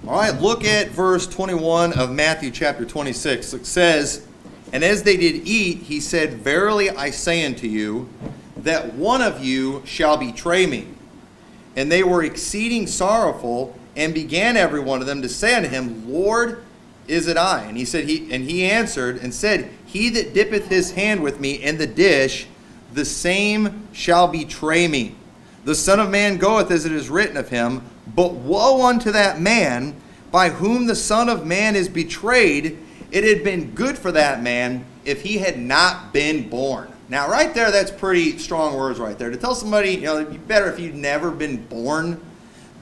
All right, look at verse 21 of Matthew chapter 26. It says, "And as they did eat, he said, Verily I say unto you, that one of you shall betray me. And they were exceeding sorrowful, and began every one of them to say unto him, Lord, is it I? And he answered and said, He that dippeth his hand with me in the dish, the same shall betray me. The Son of Man goeth as it is written of him, but woe unto that man by whom the Son of Man is betrayed. It had been good for that man if he had not been born." Now, right there, that's pretty strong words right there. To tell somebody, better if you'd never been born,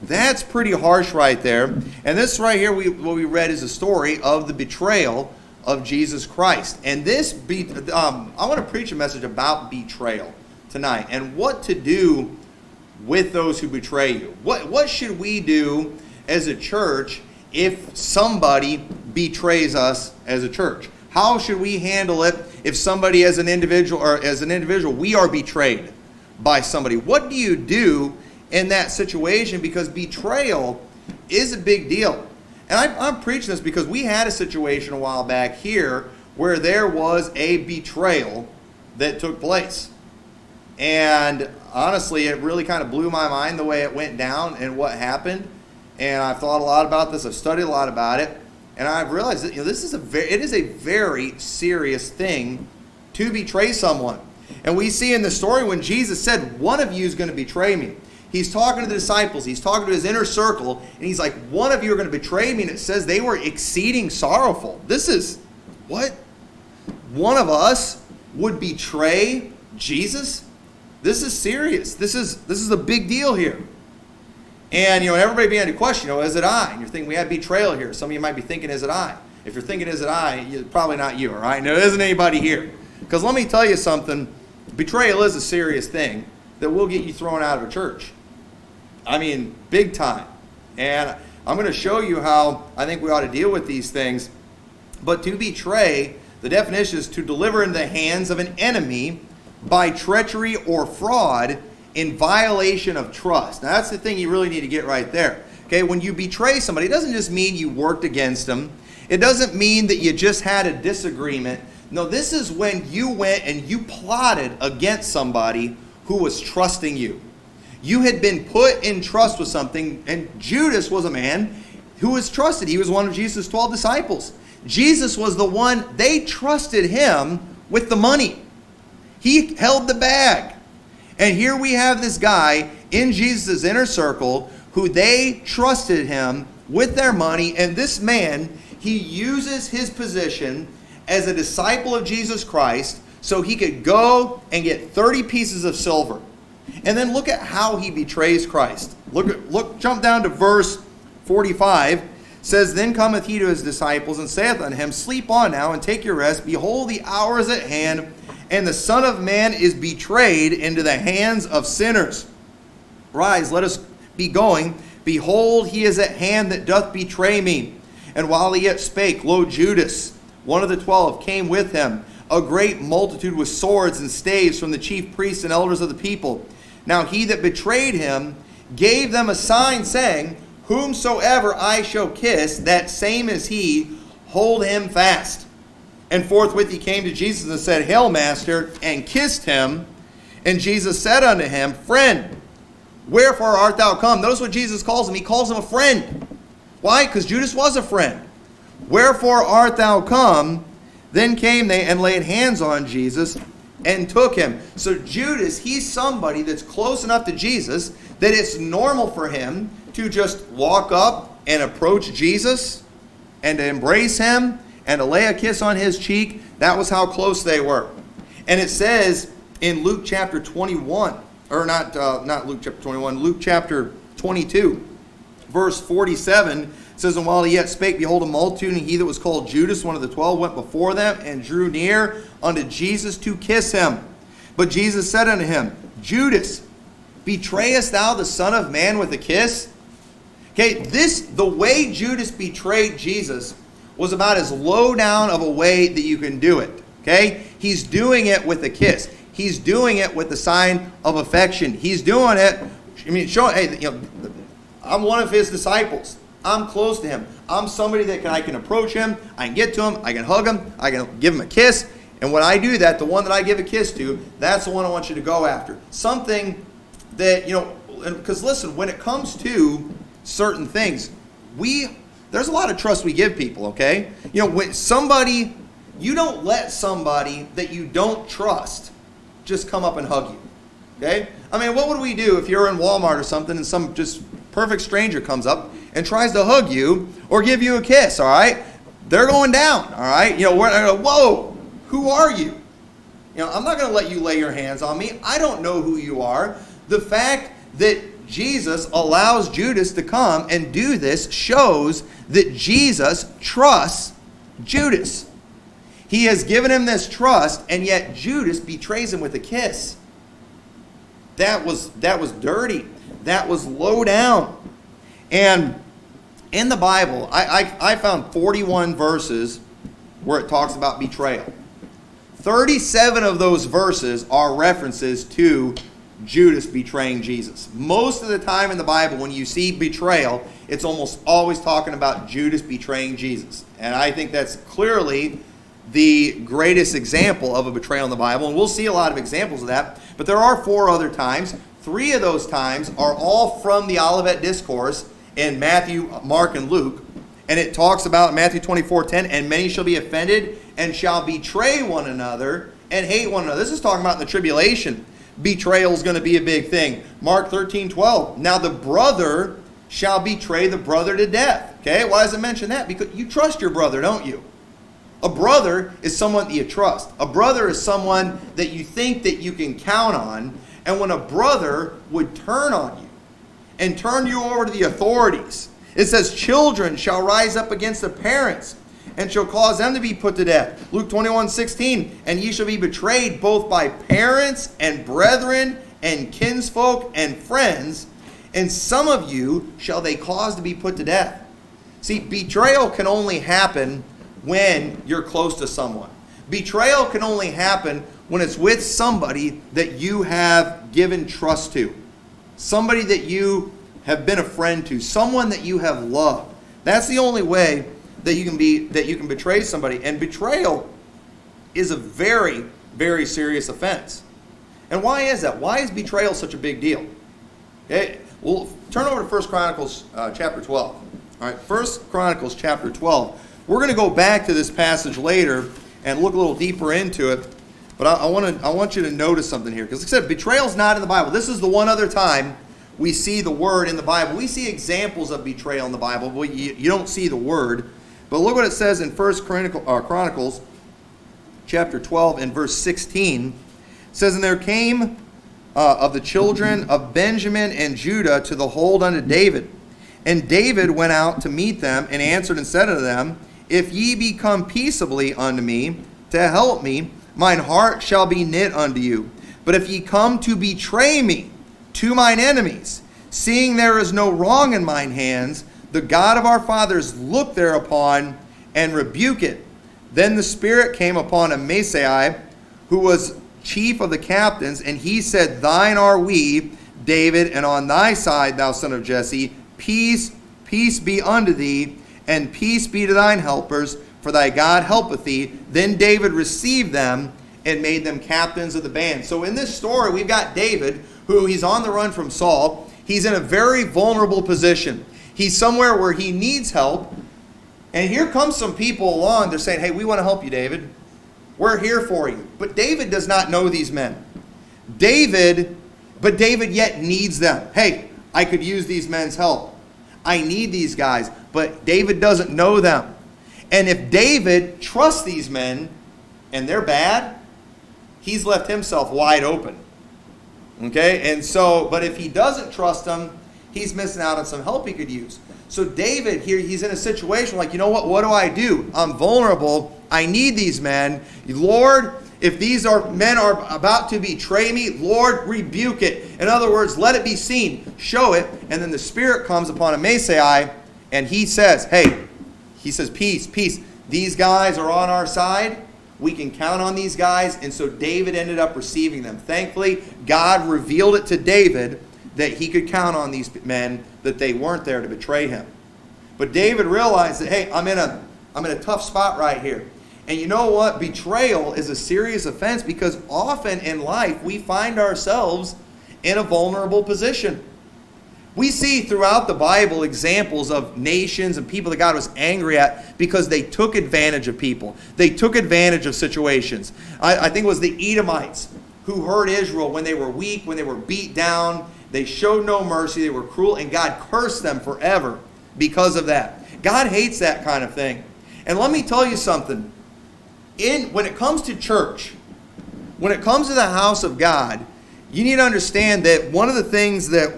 that's pretty harsh right there. And this right here, what we read is a story of the betrayal of Jesus Christ. And this, I want to preach a message about betrayal tonight and what to do with those who betray you. What should we do as a church if somebody betrays us as a church? How should we handle it if somebody as an individual, we are betrayed by somebody? What do you do in that situation? Because betrayal is a big deal. And I'm preaching this because we had a situation a while back here where there was a betrayal that took place. And honestly, it really kind of blew my mind the way it went down and what happened. And I've thought a lot about this. I've studied a lot about it. And I've realized that this is it is a very serious thing to betray someone. And we see in the story when Jesus said, one of you is going to betray me. He's talking to the disciples. He's talking to his inner circle. And he's like, one of you are going to betray me. And it says they were exceeding sorrowful. This is what? One of us would betray Jesus? This is serious. This is a big deal here. And, everybody began to question, is it I? And you're thinking, we have betrayal here. Some of you might be thinking, is it I? If you're thinking, is it I? It's probably not you, all right? No, there isn't anybody here. Because let me tell you something. Betrayal is a serious thing that will get you thrown out of a church. I mean, big time. And I'm going to show you how I think we ought to deal with these things. But to betray, the definition is to deliver in the hands of an enemy by treachery or fraud in violation of trust. Now, that's the thing you really need to get right there. Okay, when you betray somebody, it doesn't just mean you worked against them. It doesn't mean that you just had a disagreement. No, this is when you went and you plotted against somebody who was trusting you. You had been put in trust with something, and Judas was a man who was trusted. He was one of Jesus' 12 disciples. Jesus was the one, they trusted him with the money. He held the bag. And here we have this guy in Jesus' inner circle who they trusted him with their money. And this man, he uses his position as a disciple of Jesus Christ so he could go and get 30 pieces of silver. And then look at how he betrays Christ. Jump down to verse 45. It says, Then cometh he to his disciples and saith unto him, Sleep on now and take your rest. Behold, the hour is at hand, and the Son of Man is betrayed into the hands of sinners. Rise, let us be going. Behold, he is at hand that doth betray me. And while he yet spake, lo, Judas, one of the 12, came with him, a great multitude with swords and staves from the chief priests and elders of the people. Now he that betrayed him gave them a sign, saying, Whomsoever I shall kiss, that same is he, hold him fast. And forthwith he came to Jesus and said, Hail, Master, and kissed him. And Jesus said unto him, Friend, wherefore art thou come? Notice what Jesus calls him. He calls him a friend. Why? Because Judas was a friend. Wherefore art thou come? Then came they and laid hands on Jesus and took him. So Judas, he's somebody that's close enough to Jesus that it's normal for him to just walk up and approach Jesus and to embrace him and to lay a kiss on his cheek. That was how close they were. And it says in Luke chapter 21, or not Luke chapter 21, Luke chapter 22, verse 47, says, And while he yet spake, behold, a multitude, and he that was called Judas, one of the 12, went before them, and drew near unto Jesus to kiss him. But Jesus said unto him, Judas, betrayest thou the Son of Man with a kiss? Okay, the way Judas betrayed Jesus was about as low down of a way that you can do it. Okay? He's doing it with a kiss. He's doing it with the sign of affection. He's doing it, showing, hey, I'm one of his disciples. I'm close to him. I'm somebody that I can approach him. I can get to him. I can hug him. I can give him a kiss. And when I do that, the one that I give a kiss to, that's the one I want you to go after. Something that, because listen, when it comes to certain things, there's a lot of trust we give people, okay? When somebody, you don't let somebody that you don't trust just come up and hug you, okay? I mean, what would we do if you're in Walmart or something and some just perfect stranger comes up and tries to hug you or give you a kiss, all right? They're going down, all right? Whoa, who are you? I'm not going to let you lay your hands on me. I don't know who you are. The fact that Jesus allows Judas to come and do this shows that Jesus trusts Judas. He has given him this trust, and yet Judas betrays him with a kiss. That was dirty. That was low down. And in the Bible, I found 41 verses where it talks about betrayal. 37 of those verses are references to Judas betraying Jesus. Most of the time in the Bible, when you see betrayal, it's almost always talking about Judas betraying Jesus. And I think that's clearly the greatest example of a betrayal in the Bible. And we'll see a lot of examples of that. But there are 4 other times. 3 of those times are all from the Olivet Discourse in Matthew, Mark, and Luke. And it talks about Matthew 24:10, and many shall be offended and shall betray one another and hate one another. This is talking about in the tribulation. Betrayal is going to be a big thing. Mark 13:12. Now the brother shall betray the brother to death. Okay, why does it mention that? Because you trust your brother, don't you? A brother is someone that you trust. A brother is someone that you think that you can count on. And when a brother would turn on you and turn you over to the authorities, it says, children shall rise up against the parents and shall cause them to be put to death. Luke 21:16, and ye shall be betrayed both by parents and brethren and kinsfolk and friends, and some of you shall they cause to be put to death. See, betrayal can only happen when you're close to someone. Betrayal can only happen when it's with somebody that you have given trust to. Somebody that you have been a friend to. Someone that you have loved. That's the only way that you can betray somebody. And betrayal is a very, very serious offense. And why is that? Why is betrayal such a big deal? Okay, well, turn over to 1 Chronicles chapter 12. All right, 1 Chronicles chapter 12. We're going to go back to this passage later and look a little deeper into it. But I want you to notice something here. Because like I said, betrayal is not in the Bible. This is the one other time we see the word in the Bible. We see examples of betrayal in the Bible, but you don't see the word. But look what it says in 1 Chronicles chapter 12 and verse 16. It says, and there came of the children of Benjamin and Judah to the hold unto David. And David went out to meet them and answered and said unto them, if ye be come peaceably unto me to help me, mine heart shall be knit unto you. But if ye come to betray me to mine enemies, seeing there is no wrong in mine hands, the God of our fathers look thereupon and rebuke it. Then the Spirit came upon Amasai, who was chief of the captains, and he said, thine are we, David, and on thy side, thou son of Jesse, peace be unto thee, and peace be to thine helpers, for thy God helpeth thee. Then David received them and made them captains of the band. So in this story, we've got David, who he's on the run from Saul. He's in a very vulnerable position. He's somewhere where he needs help. And here comes some people along. They're saying, hey, we want to help you, David. We're here for you. But David does not know these men. David yet needs them. Hey, I could use these men's help. I need these guys. But David doesn't know them. And if David trusts these men and they're bad, he's left himself wide open. Okay? And so, but if he doesn't trust them, he's missing out on some help he could use. So David here, he's in a situation like, you know what do I do? I'm vulnerable. I need these men. Lord, if these men are about to betray me, Lord, rebuke it. In other words, let it be seen. Show it. And then the Spirit comes upon Amasai, and he says, hey, he says, peace. These guys are on our side. We can count on these guys. And so David ended up receiving them. Thankfully, God revealed it to David that he could count on these men, that they weren't there to betray him. But David realized that, hey, I'm in a tough spot right here. And you know what? Betrayal is a serious offense because often in life we find ourselves in a vulnerable position. We see throughout the Bible examples of nations and people that God was angry at because they took advantage of people. They took advantage of situations. I think it was the Edomites who hurt Israel when they were weak, when they were beat down. They showed no mercy. They were cruel, and God cursed them forever because of that. God hates that kind of thing. And let me tell you something. When it comes to church, when it comes to the house of God, you need to understand that one of the things that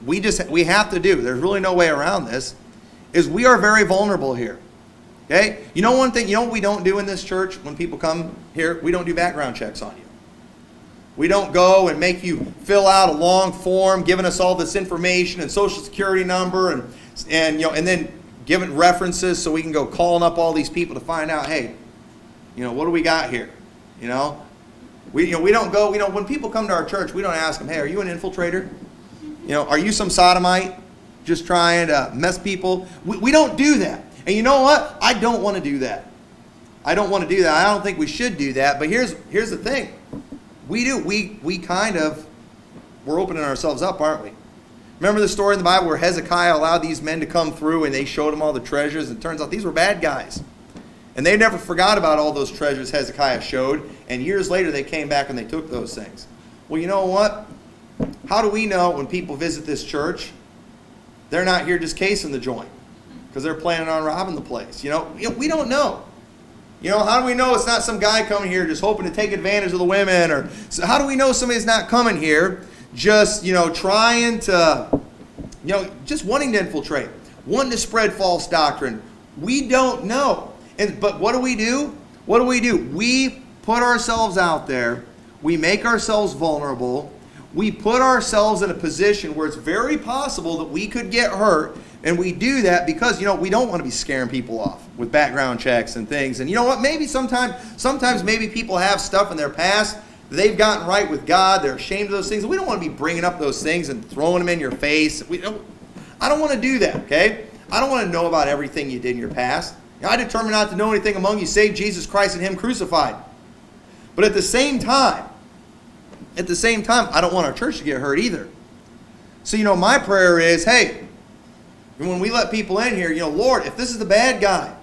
we have to do, there's really no way around this, is we are very vulnerable here. Okay? You know one thing, you know what we don't do in this church when people come here? We don't do background checks on you. We don't go and make you fill out a long form giving us all this information and social security number and then giving references so we can go calling up all these people to find out, hey, what do we got here? We don't go, when people come to our church, we don't ask them, hey, are you an infiltrator? Are you some sodomite just trying to mess people? We don't do that. And you know what? I don't want to do that. I don't want to do that. I don't think we should do that. But here's the thing. We do. We're opening ourselves up, aren't we? Remember the story in the Bible where Hezekiah allowed these men to come through and they showed him all the treasures, and it turns out these were bad guys. And they never forgot about all those treasures Hezekiah showed, and years later they came back and they took those things. Well, you know what? How do we know when people visit this church, they're not here just casing the joint because they're planning on robbing the place? We don't know. How do we know it's not some guy coming here just hoping to take advantage of the women? Or so how do we know somebody's not coming here just, trying to, just wanting to infiltrate, wanting to spread false doctrine? We don't know. But what do? We put ourselves out there. We make ourselves vulnerable. We put ourselves in a position where it's very possible that we could get hurt. And we do that because, we don't want to be scaring people off with background checks and things. And you know what? Maybe sometimes maybe people have stuff in their past. They've gotten right with God. They're ashamed of those things. We don't want to be bringing up those things and throwing them in your face. I don't want to do that, okay? I don't want to know about everything you did in your past. I determined not to know anything among you save Jesus Christ and Him crucified. But at the same time, I don't want our church to get hurt either. So, my prayer is, hey, when we let people in here, Lord, if this is the bad guy,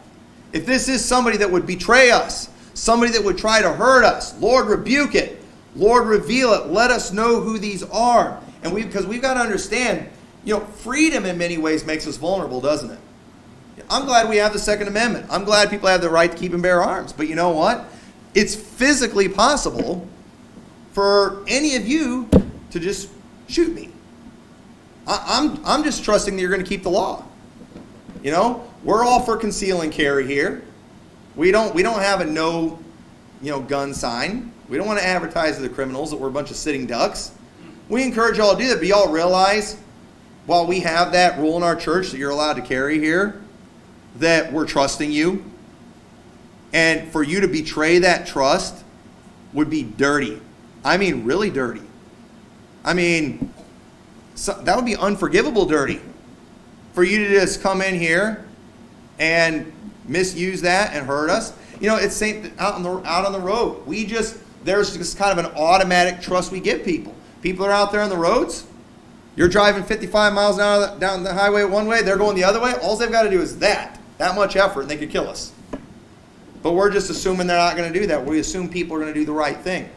if this is somebody that would betray us, somebody that would try to hurt us, Lord, rebuke it. Lord, reveal it. Let us know who these are. And because we've got to understand, freedom in many ways makes us vulnerable, doesn't it? I'm glad we have the Second Amendment. I'm glad people have the right to keep and bear arms. But you know what? It's physically possible for any of you to just shoot me. I'm just trusting that you're going to keep the law. We're all for conceal and carry here. We don't have a no, gun sign. We don't want to advertise to the criminals that we're a bunch of sitting ducks. We encourage y'all to do that, but y'all realize while we have that rule in our church that you're allowed to carry here, that we're trusting you. And for you to betray that trust would be dirty. I mean, really dirty. I mean, that would be unforgivable dirty. For you to just come in here and misuse that and hurt us. It's out on the road. There's just kind of an automatic trust we give people. People are out there on the roads. You're driving 55 miles an hour down the highway one way. They're going the other way. All they've got to do is that much effort, and they could kill us. But we're just assuming they're not going to do that. We assume people are going to do the right thing.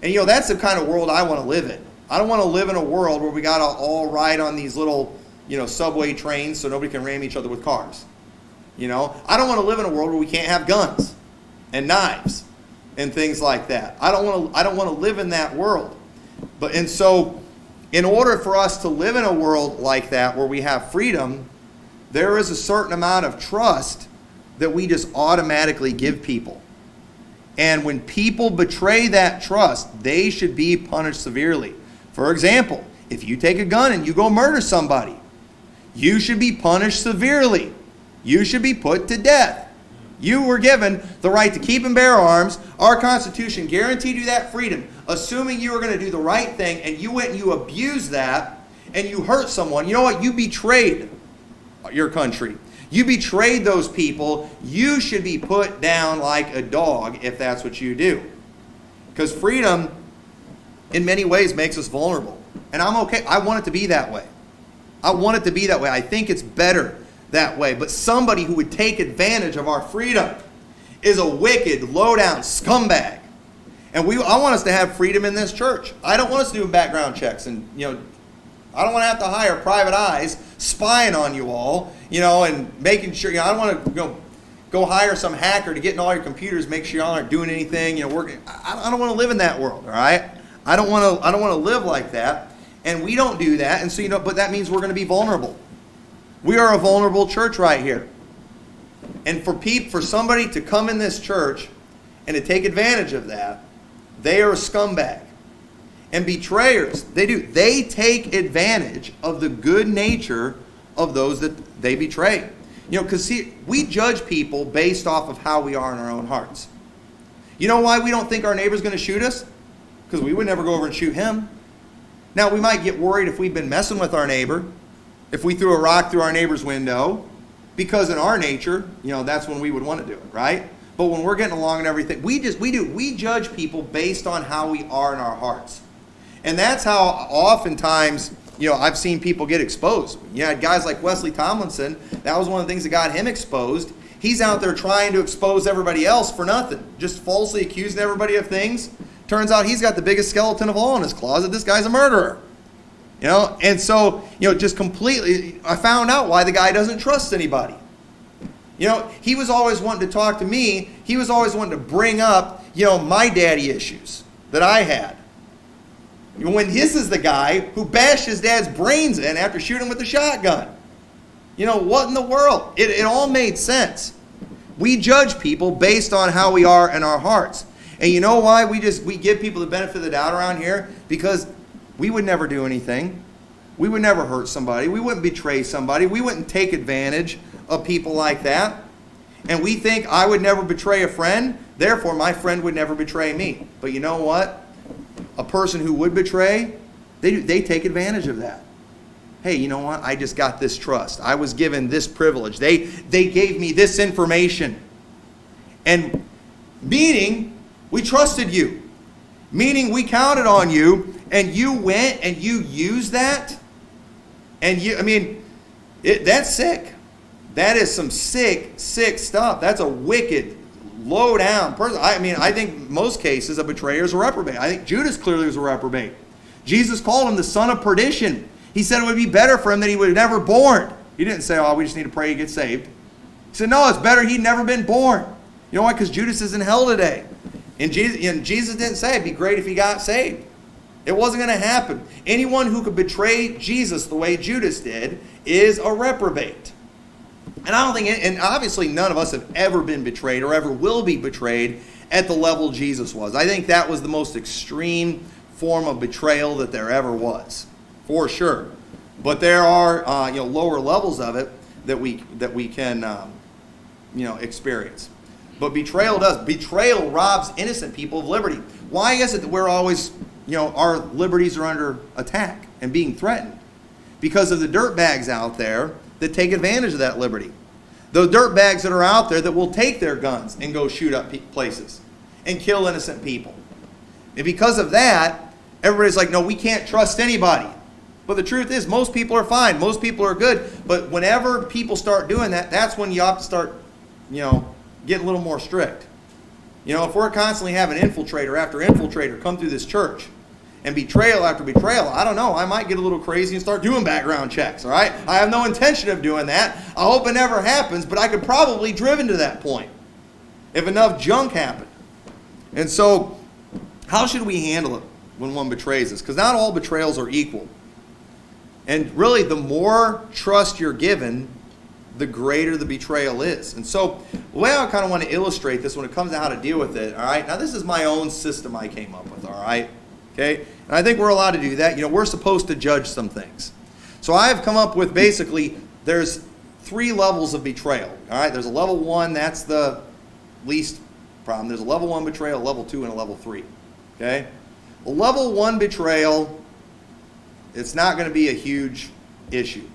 And, that's the kind of world I want to live in. I don't want to live in a world where we got to all ride on these little, subway trains so nobody can ram each other with cars. I don't want to live in a world where we can't have guns and knives and things like that. I don't want to live in that world. And so in order for us to live in a world like that where we have freedom, there is a certain amount of trust that we just automatically give people. And when people betray that trust, they should be punished severely. For example, if you take a gun and you go murder somebody, you should be punished severely. You should be put to death. You were given the right to keep and bear arms. Our Constitution guaranteed you that freedom, assuming you were going to do the right thing, and you went and you abused that, and you hurt someone. You know what? You betrayed your country. You betrayed those people. You should be put down like a dog if that's what you do. Because freedom, in many ways, makes us vulnerable. And I'm okay. I want it to be that way. I want it to be that way. I think it's better that way. But somebody who would take advantage of our freedom is a wicked, low-down scumbag. And I want us to have freedom in this church. I don't want us to do background checks. And, I don't want to have to hire private eyes spying on you all, and making sure, I don't want to go hire some hacker to get in all your computers, make sure y'all aren't doing anything, working. I don't want to live in that world, all right? I don't want to live like that. And we don't do that. And so, but that means we're going to be vulnerable. We are a vulnerable church right here. And for somebody to come in this church and to take advantage of that, they are a scumbag. And betrayers, they take advantage of the good nature of those that they betray. Because we judge people based off of how we are in our own hearts. You know why we don't think our neighbor's going to shoot us? Because we would never go over and shoot him. Now, we might get worried if we've been messing with our neighbor, if we threw a rock through our neighbor's window, because in our nature, that's when we would want to do it, right? But when we're getting along and everything, we judge people based on how we are in our hearts. And that's how oftentimes, I've seen people get exposed. You had guys like Wesley Tomlinson. That was one of the things that got him exposed. He's out there trying to expose everybody else for nothing, just falsely accusing everybody of things. Turns out he's got the biggest skeleton of all in his closet. This guy's a murderer. And so, just completely, I found out why the guy doesn't trust anybody. He was always wanting to talk to me. He was always wanting to bring up, my daddy issues that I had. When this is the guy who bashed his dad's brains in after shooting him with a shotgun. What in the world? It all made sense. We judge people based on how we are in our hearts. And you know why we give people the benefit of the doubt around here? Because we would never do anything. We would never hurt somebody. We wouldn't betray somebody. We wouldn't take advantage of people like that. And we think I would never betray a friend, therefore my friend would never betray me. But you know what? A person who would betray, they take advantage of that. Hey, you know what? I just got this trust. I was given this privilege. They gave me this information. And meaning, we trusted you. Meaning, we counted on you, and you went and you used that. And that's sick. That is some sick stuff. That's a wicked, low down person. I think most cases a betrayer is a reprobate. I think Judas clearly was a reprobate. Jesus called him the son of perdition. He said it would be better for him that he would have never born. He didn't say, we just need to pray he gets saved. He said, no, it's better he'd never been born. You know why? Because Judas is in hell today. And Jesus didn't say it'd be great if he got saved. It wasn't going to happen. Anyone who could betray Jesus the way Judas did is a reprobate. And I don't think, and obviously none of us have ever been betrayed or ever will be betrayed at the level Jesus was. I think that was the most extreme form of betrayal that there ever was, for sure. But there are lower levels of it that we can experience. But betrayal robs innocent people of liberty. Why is it that we're always our liberties are under attack and being threatened? Because of the dirtbags out there that take advantage of that liberty. Those dirtbags that are out there that will take their guns and go shoot up places and kill innocent people. And because of that, everybody's like, no, we can't trust anybody. But the truth is, most people are fine. Most people are good. But whenever people start doing that, that's when you have to start, getting a little more strict. If we're constantly having infiltrator after infiltrator come through this church, and betrayal after betrayal, I don't know, I might get a little crazy and start doing background checks, all right? I have no intention of doing that. I hope it never happens, but I could probably driven to that point if enough junk happened. And so, how should we handle it when one betrays us? Because not all betrayals are equal. And really, the more trust you're given, the greater the betrayal is. And so, the way I kind of want to illustrate this when it comes to how to deal with it, all right? Now, this is my own system I came up with, all right? Okay? And I think we're allowed to do that. We're supposed to judge some things. So I've come up with basically, there's 3 levels of betrayal. All right? There's a level 1, that's the least problem. There's a level 1 betrayal, a level 2, and a level 3. Okay? A level 1 betrayal, it's not going to be a huge issue.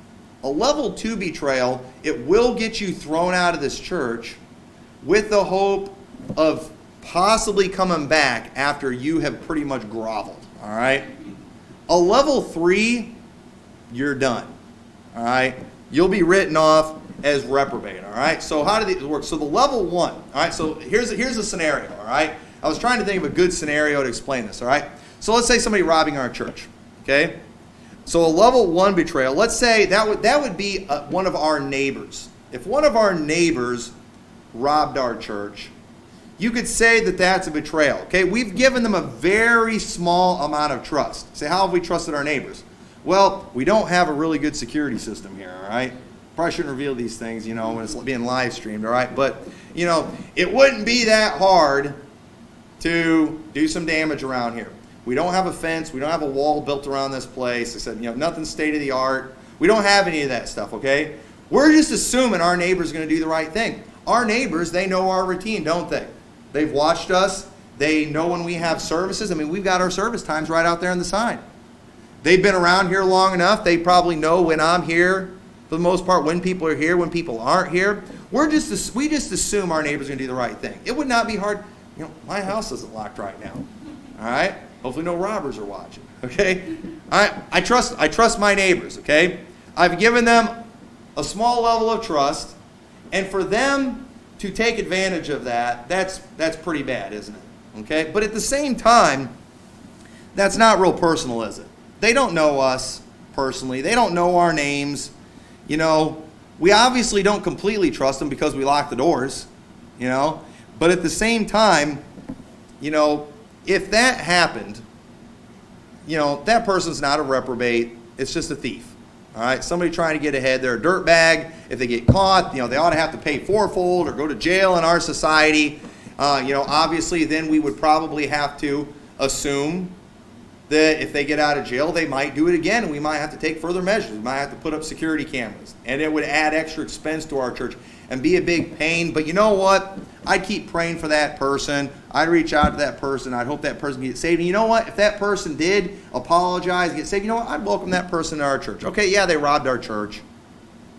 A level 2 betrayal, it will get you thrown out of this church with the hope of possibly coming back after you have pretty much groveled. All right? A level 3, you're done. All right? You'll be written off as reprobate. All right? So how did it work? So the level 1. All right? So here's a scenario. All right? I was trying to think of a good scenario to explain this. All right? So let's say somebody robbing our church. Okay? So a level 1 betrayal. Let's say that would be one of our neighbors. If one of our neighbors robbed our church, you could say that that's a betrayal. Okay? We've given them a very small amount of trust. Say, how have we trusted our neighbors? Well, we don't have a really good security system here, all right? Probably shouldn't reveal these things, when it's being live streamed, all right? But, it wouldn't be that hard to do some damage around here. We don't have a fence. We don't have a wall built around this place. I said, nothing state of the art. We don't have any of that stuff, okay? We're just assuming our neighbor's going to do the right thing. Our neighbors, they know our routine, don't they? They've watched us. They know when we have services. I mean, we've got our service times right out there on the sign. They've been around here long enough. They probably know when I'm here, for the most part, when people are here, when people aren't here. We just assume our neighbor's going to do the right thing. It would not be hard. My house isn't locked right now. All right? Hopefully no robbers are watching. Okay? I trust my neighbors. Okay? I've given them a small level of trust, and for them to take advantage of that's pretty bad, isn't it? Okay? But at the same time, that's not real personal, is it? They don't know us personally. They don't know our names. We obviously don't completely trust them because we lock the doors, But at the same time, if that happened, that person's not a reprobate. It's just a thief. All right? Somebody trying to get ahead. They're a dirtbag. If they get caught, they ought to have to pay fourfold or go to jail in our society. Obviously, then we would probably have to assume that if they get out of jail, they might do it again, and we might have to take further measures. We might have to put up security cameras, and it would add extra expense to our church and be a big pain. But you know what? I'd keep praying for that person. I'd reach out to that person. I'd hope that person gets saved. And you know what? If that person did apologize, get saved, I'd welcome that person to our church. Okay, yeah, they robbed our church.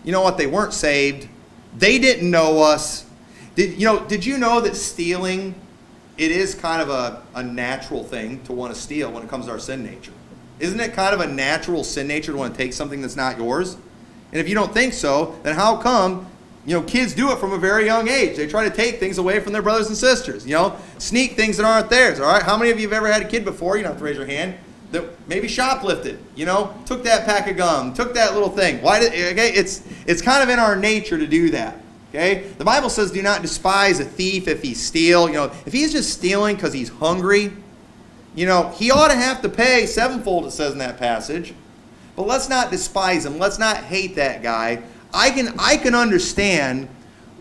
You know what? They weren't saved. They didn't know us. Did you know that stealing, it is kind of a natural thing to want to steal when it comes to our sin nature? Isn't it kind of a natural sin nature to want to take something that's not yours? And if you don't think so, then how come, kids do it from a very young age? They try to take things away from their brothers and sisters, sneak things that aren't theirs, all right? How many of you have ever had a kid before, you don't have to raise your hand, that maybe shoplifted, took that pack of gum, took that little thing? It's kind of in our nature to do that. Okay? The Bible says do not despise a thief if he steal. If he's just stealing because he's hungry, he ought to have to pay sevenfold, it says in that passage. But let's not despise him. Let's not hate that guy. I can understand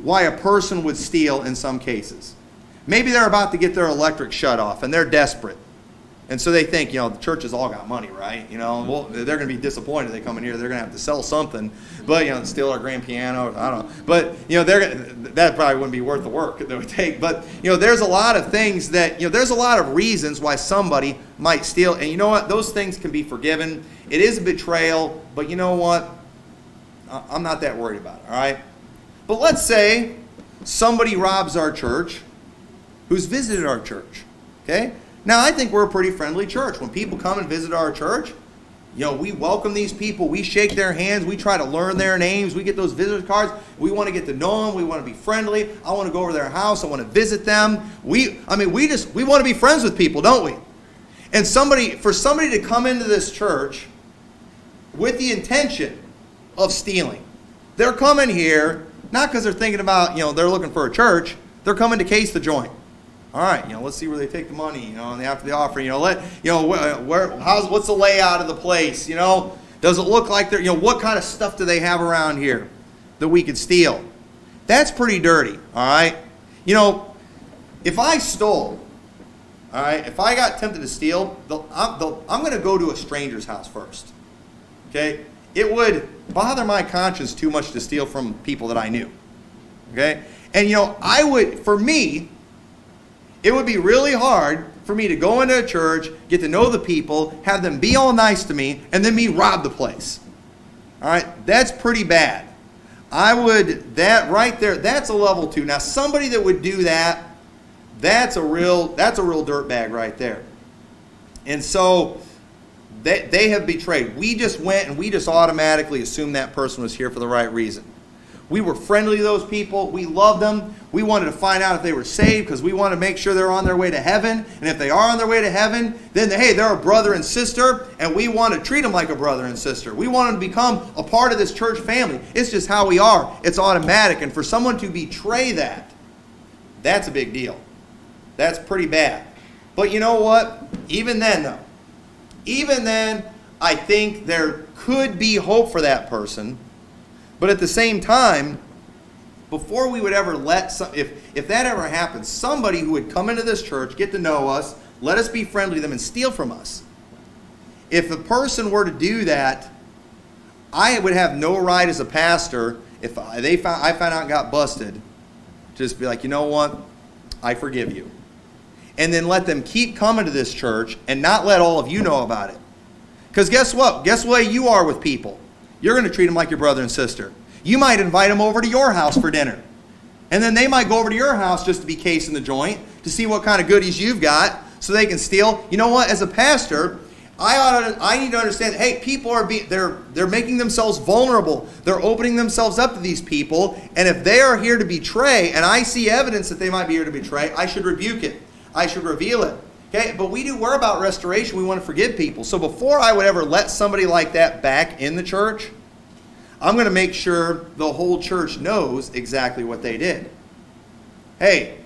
why a person would steal in some cases. Maybe they're about to get their electric shut off and they're desperate. And so they think, the church has all got money, right? Well, they're going to be disappointed they come in here. They're going to have to sell something. But, steal our grand piano. I don't know. But, that probably wouldn't be worth the work that it would take. But, there's a lot of things that, there's a lot of reasons why somebody might steal. And you know what? Those things can be forgiven. It is a betrayal. But you know what? I'm not that worried about it, all right? But let's say somebody robs our church who's visited our church, okay? Now, I think we're a pretty friendly church. When people come and visit our church, we welcome these people. We shake their hands. We try to learn their names. We get those visitor cards. We want to get to know them. We want to be friendly. I want to go over to their house. I want to visit them. We want to be friends with people, don't we? And for somebody to come into this church with the intention of stealing, they're coming here not because they're thinking about, they're looking for a church. They're coming to case the joint. All right, let's see where they take the money, and after the offering, what's the layout of the place, does it look like they're, what kind of stuff do they have around here that we could steal? That's pretty dirty, all right? If I stole, all right, if I got tempted to steal, I'm going to go to a stranger's house first, okay? It would bother my conscience too much to steal from people that I knew, okay? And, for me, it would be really hard for me to go into a church, get to know the people, have them be all nice to me, and then me rob the place. All right, that's pretty bad. That right there, that's a level 2. Now, somebody that would do that, that's a real dirtbag right there. And so they have betrayed. We just went and we just automatically assumed that person was here for the right reason. We were friendly to those people. We loved them. We wanted to find out if they were saved because we wanted to make sure they're on their way to heaven. And if they are on their way to heaven, then they're a brother and sister, and we want to treat them like a brother and sister. We want them to become a part of this church family. It's just how we are. It's automatic. And for someone to betray that, that's a big deal. That's pretty bad. But you know what? Even then, I think there could be hope for that person. But at the same time, before we would ever if that ever happened, somebody who would come into this church, get to know us, let us be friendly to them, and steal from us. If a person were to do that, I would have no right as a pastor, if I found out and got busted, just be like, you know what? I forgive you. And then let them keep coming to this church and not let all of you know about it. Because guess what? Guess what you are with people? You're going to treat them like your brother and sister. You might invite them over to your house for dinner. And then they might go over to your house just to be casing the joint, to see what kind of goodies you've got, so they can steal. You know what? As a pastor, I need to understand that, hey, people they're making themselves vulnerable. They're opening themselves up to these people. And if they are here to betray, and I see evidence that they might be here to betray, I should rebuke it. I should reveal it. Okay, but we're about restoration. We want to forgive people. So before I would ever let somebody like that back in the church, I'm going to make sure the whole church knows exactly what they did. Hey,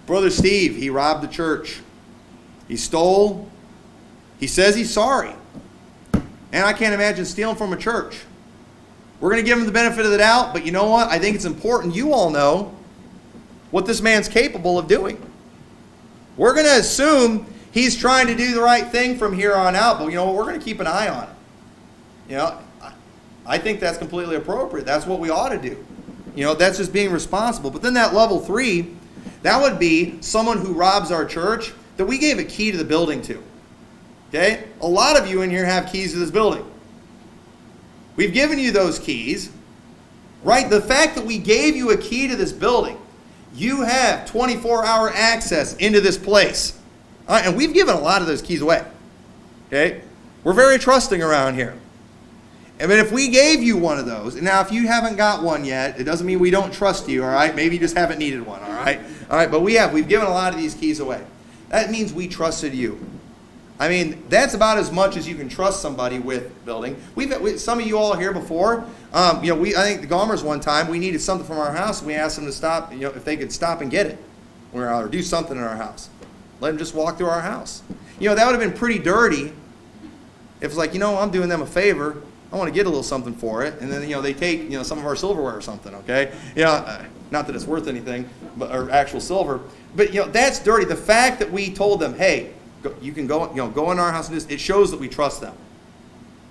Brother Steve, he robbed the church. He stole. He says he's sorry. And I can't imagine stealing from a church. We're going to give him the benefit of the doubt, but you know what? I think it's important you all know what this man's capable of doing. We're going to assume he's trying to do the right thing from here on out, but we're going to keep an eye on it. I think that's completely appropriate. That's what we ought to do. That's just being responsible. But then that level 3, that would be someone who robs our church that we gave a key to the building to. Okay? A lot of you in here have keys to this building. We've given you those keys, right? The fact that we gave you a key to this building, you have 24-hour access into this place. All right, and we've given a lot of those keys away. Okay? We're very trusting around here. I mean, if we gave you one of those, and now if you haven't got one yet, it doesn't mean we don't trust you, all right? Maybe you just haven't needed one, all right? All right, but we've given a lot of these keys away. That means we trusted you. I mean, that's about as much as you can trust somebody with building. Some of you all here before, I think the Gomers one time, we needed something from our house, and we asked them to stop, if they could stop and get it, or do something in our house. Let them just walk through our house. That would have been pretty dirty if it's like, I'm doing them a favor. I want to get a little something for it. And then, they take, some of our silverware or something, okay? Not that it's worth anything, or actual silver. But, that's dirty. The fact that we told them, hey, you can go in our house and it shows that we trust them.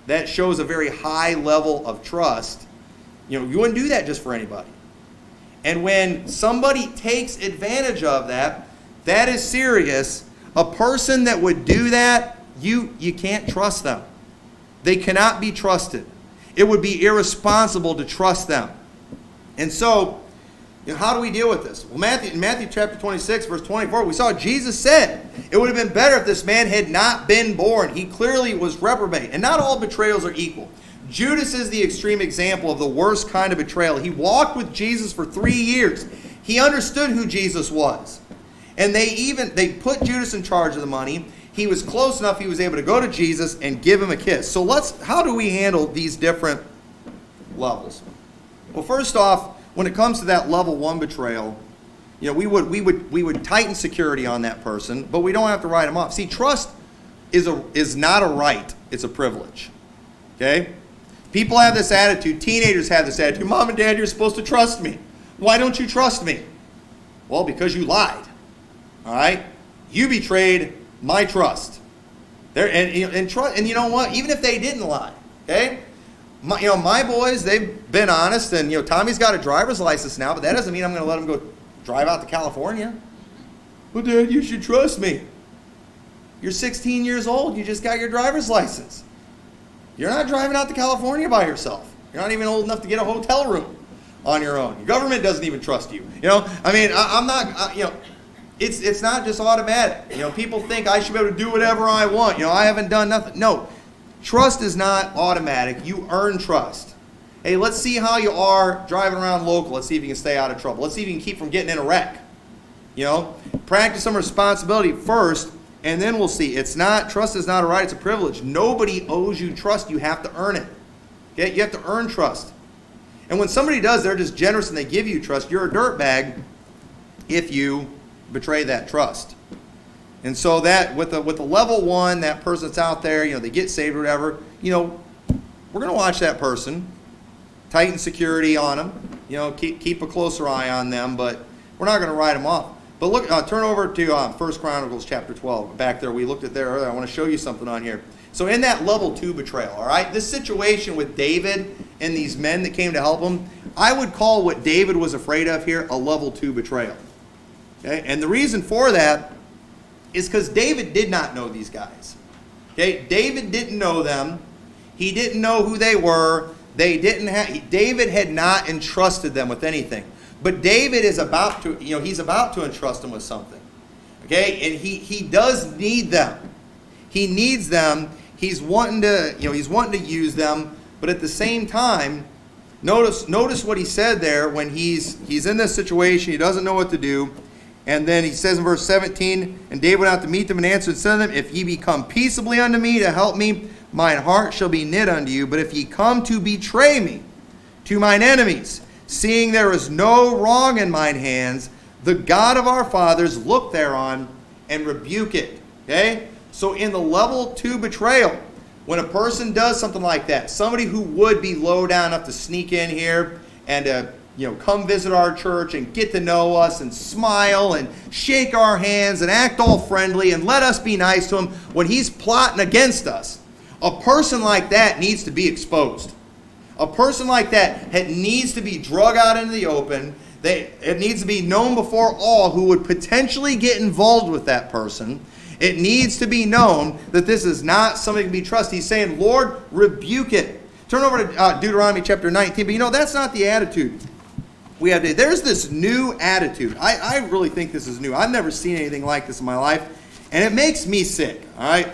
That shows a very high level of trust. You wouldn't do that just for anybody. And when somebody takes advantage of that, that is serious. A person that would do that, you can't trust them. They cannot be trusted. It would be irresponsible to trust them. And so, how do we deal with this? Well, in Matthew chapter 26, verse 24, we saw Jesus said, it would have been better if this man had not been born. He clearly was reprobate. And not all betrayals are equal. Judas is the extreme example of the worst kind of betrayal. He walked with Jesus for 3 years. He understood who Jesus was. And they put Judas in charge of the money. He was close enough, he was able to go to Jesus and give him a kiss. So how do we handle these different levels? Well, first off, when it comes to that level 1 betrayal, we would tighten security on that person, but we don't have to write him off. See, trust is not a right, it's a privilege. Okay? People have this attitude, teenagers have this attitude, Mom and Dad, you're supposed to trust me. Why don't you trust me? Well, because you lied. All right? You betrayed my trust. And you know what? Even if they didn't lie, okay? My boys, they've been honest, and Tommy's got a driver's license now, but that doesn't mean I'm going to let him go drive out to California. Well, Dad, you should trust me. You're 16 years old. You just got your driver's license. You're not driving out to California by yourself. You're not even old enough to get a hotel room on your own. Your government doesn't even trust you. I'm not, it's not just automatic. People think I should be able to do whatever I want. I haven't done nothing. No, trust is not automatic. You earn trust. Hey, let's see how you are driving around local. Let's see if you can stay out of trouble. Let's see if you can keep from getting in a wreck. Practice some responsibility first, and then we'll see. Trust is not a right, it's a privilege. Nobody owes you trust. You have to earn it. Okay? You have to earn trust. And when somebody does, they're just generous and they give you trust. You're a dirtbag if you betray that trust. And so that with the level one, that person that's out there, they get saved or whatever, we're going to watch that person, tighten security on them, keep a closer eye on them, but we're not going to write them off. But look, turn over to 1 Chronicles chapter 12. Back there, we looked at there earlier. I want to show you something on here. So in that level 2 betrayal, all right, this situation with David and these men that came to help him, I would call what David was afraid of here a level 2 betrayal. Okay, and the reason for that is because David did not know these guys. Okay, David didn't know them. He didn't know who they were. David had not entrusted them with anything. But David is about to, he's about to entrust them with something. Okay, and he does need them. He needs them. He's wanting to use them, but at the same time, notice what he said there when he's in this situation, he doesn't know what to do. And then he says in verse 17, and David went out to meet them and answered and said to them, if ye be come peaceably unto me to help me, mine heart shall be knit unto you. But if ye come to betray me to mine enemies, seeing there is no wrong in mine hands, the God of our fathers look thereon and rebuke it. Okay? So in the level 2 betrayal, when a person does something like that, somebody who would be low down enough to sneak in here and come visit our church and get to know us and smile and shake our hands and act all friendly and let us be nice to him when he's plotting against us, a person like that needs to be exposed. A person like that needs to be drug out into the open. It needs to be known before all who would potentially get involved with that person. It needs to be known that this is not somebody to be trusted. He's saying, Lord, rebuke it. Turn over to Deuteronomy chapter 19. But that's not the attitude we have today. There's this new attitude. I really think this is new. I've never seen anything like this in my life. And it makes me sick. All right?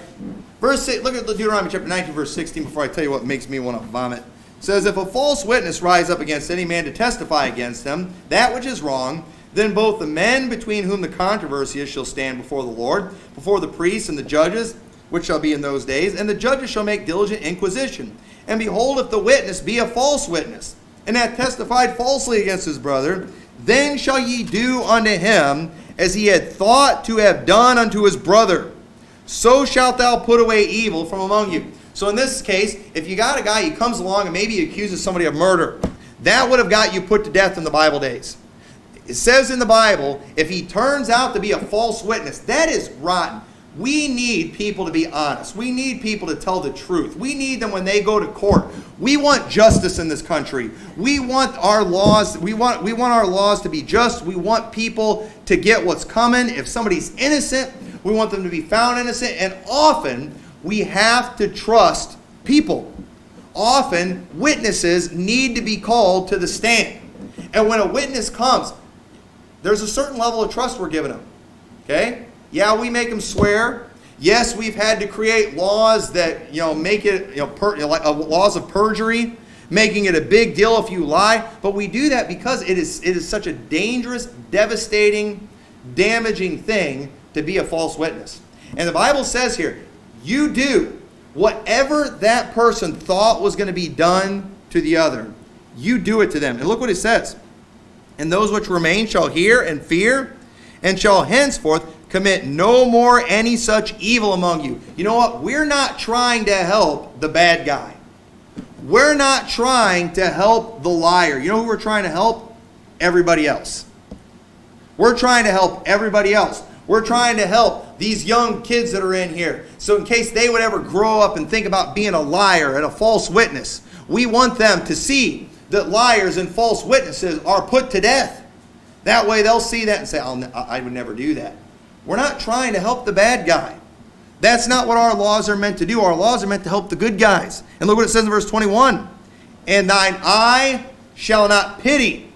Verse 6, look at Deuteronomy chapter 19, verse 16, before I tell you what makes me want to vomit. It says, if a false witness rise up against any man to testify against him, that which is wrong, then both the men between whom the controversy is shall stand before the Lord, before the priests and the judges, which shall be in those days, and the judges shall make diligent inquisition. And behold, if the witness be a false witness, and hath testified falsely against his brother, then shall ye do unto him as he had thought to have done unto his brother. So shalt thou put away evil from among you. So in this case, if you got a guy, he comes along and maybe he accuses somebody of murder, that would have got you put to death in the Bible days. It says in the Bible, if he turns out to be a false witness, that is rotten. We need people to be honest. We need people to tell the truth. We need them when they go to court. We want justice in this country. We want our laws. We want our laws to be just. We want people to get what's coming. If somebody's innocent, we want them to be found innocent. And often we have to trust people. Often witnesses need to be called to the stand. And when a witness comes, there's a certain level of trust we're giving them. Okay? Yeah, we make them swear. Yes, we've had to create laws that make it laws of perjury, making it a big deal if you lie. But we do that because it is such a dangerous, devastating, damaging thing to be a false witness. And the Bible says here, you do whatever that person thought was going to be done to the other. You do it to them. And look what it says. And those which remain shall hear and fear, and shall henceforth commit no more any such evil among you. You know what? We're not trying to help the bad guy. We're not trying to help the liar. You know who we're trying to help? Everybody else. We're trying to help everybody else. We're trying to help these young kids that are in here. So in case they would ever grow up and think about being a liar and a false witness, we want them to see that liars and false witnesses are put to death. That way they'll see that and say, I would never do that. We're not trying to help the bad guy. That's not what our laws are meant to do. Our laws are meant to help the good guys. And look what it says in verse 21. And thine eye shall not pity.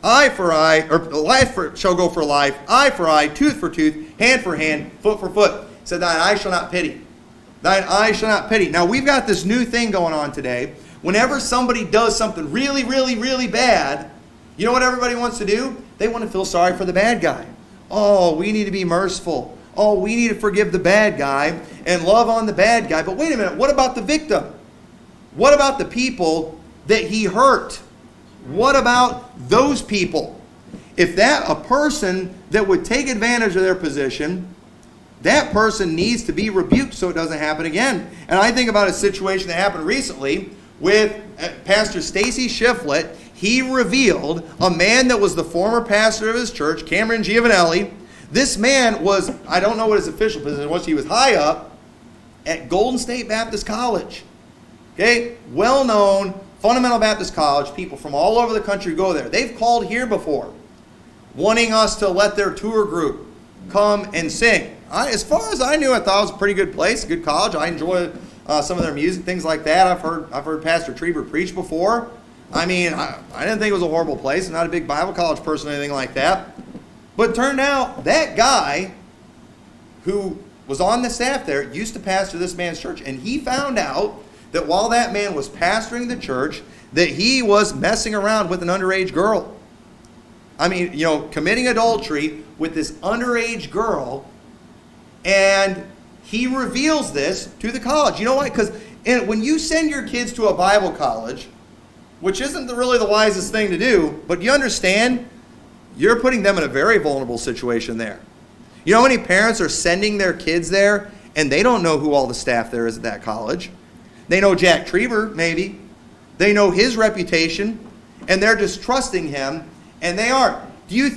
Eye for eye, or shall go for life, eye for eye, tooth for tooth, hand for hand, foot for foot. It said, thine eye shall not pity. Thine eye shall not pity. Now, we've got this new thing going on today. Whenever somebody does something really, really, really bad, you know what everybody wants to do? They want to feel sorry for the bad guy. Oh, we need to be merciful. Oh, we need to forgive the bad guy and love on the bad guy. But wait a minute, what about the victim? What about the people that he hurt? What about those people? If a person that would take advantage of their position, that person needs to be rebuked so it doesn't happen again. And I think about a situation that happened recently with Pastor Stacy Shiflett. He revealed a man that was the former pastor of his church, Cameron Giovanelli. This man was, I don't know what his official position was, he was high up at Golden State Baptist College. Okay, well-known Fundamental Baptist College. People from all over the country go there. They've called here before, wanting us to let their tour group come and sing. As far as I knew, I thought it was a pretty good place, a good college. I enjoy some of their music, things like that. I've heard Pastor Trieber preach before. I mean, I didn't think it was a horrible place. I'm not a big Bible college person or anything like that. But it turned out that guy who was on the staff there used to pastor this man's church. And he found out that while that man was pastoring the church, that he was messing around with an underage girl. I mean, committing adultery with this underage girl. And he reveals this to the college. You know why? Because when you send your kids to a Bible college, which isn't really the wisest thing to do, but you understand, you're putting them in a very vulnerable situation there. You know how many parents are sending their kids there, and they don't know who all the staff there is at that college? They know Jack Trieber, maybe. They know his reputation, and they're just trusting him, and they aren't. Do you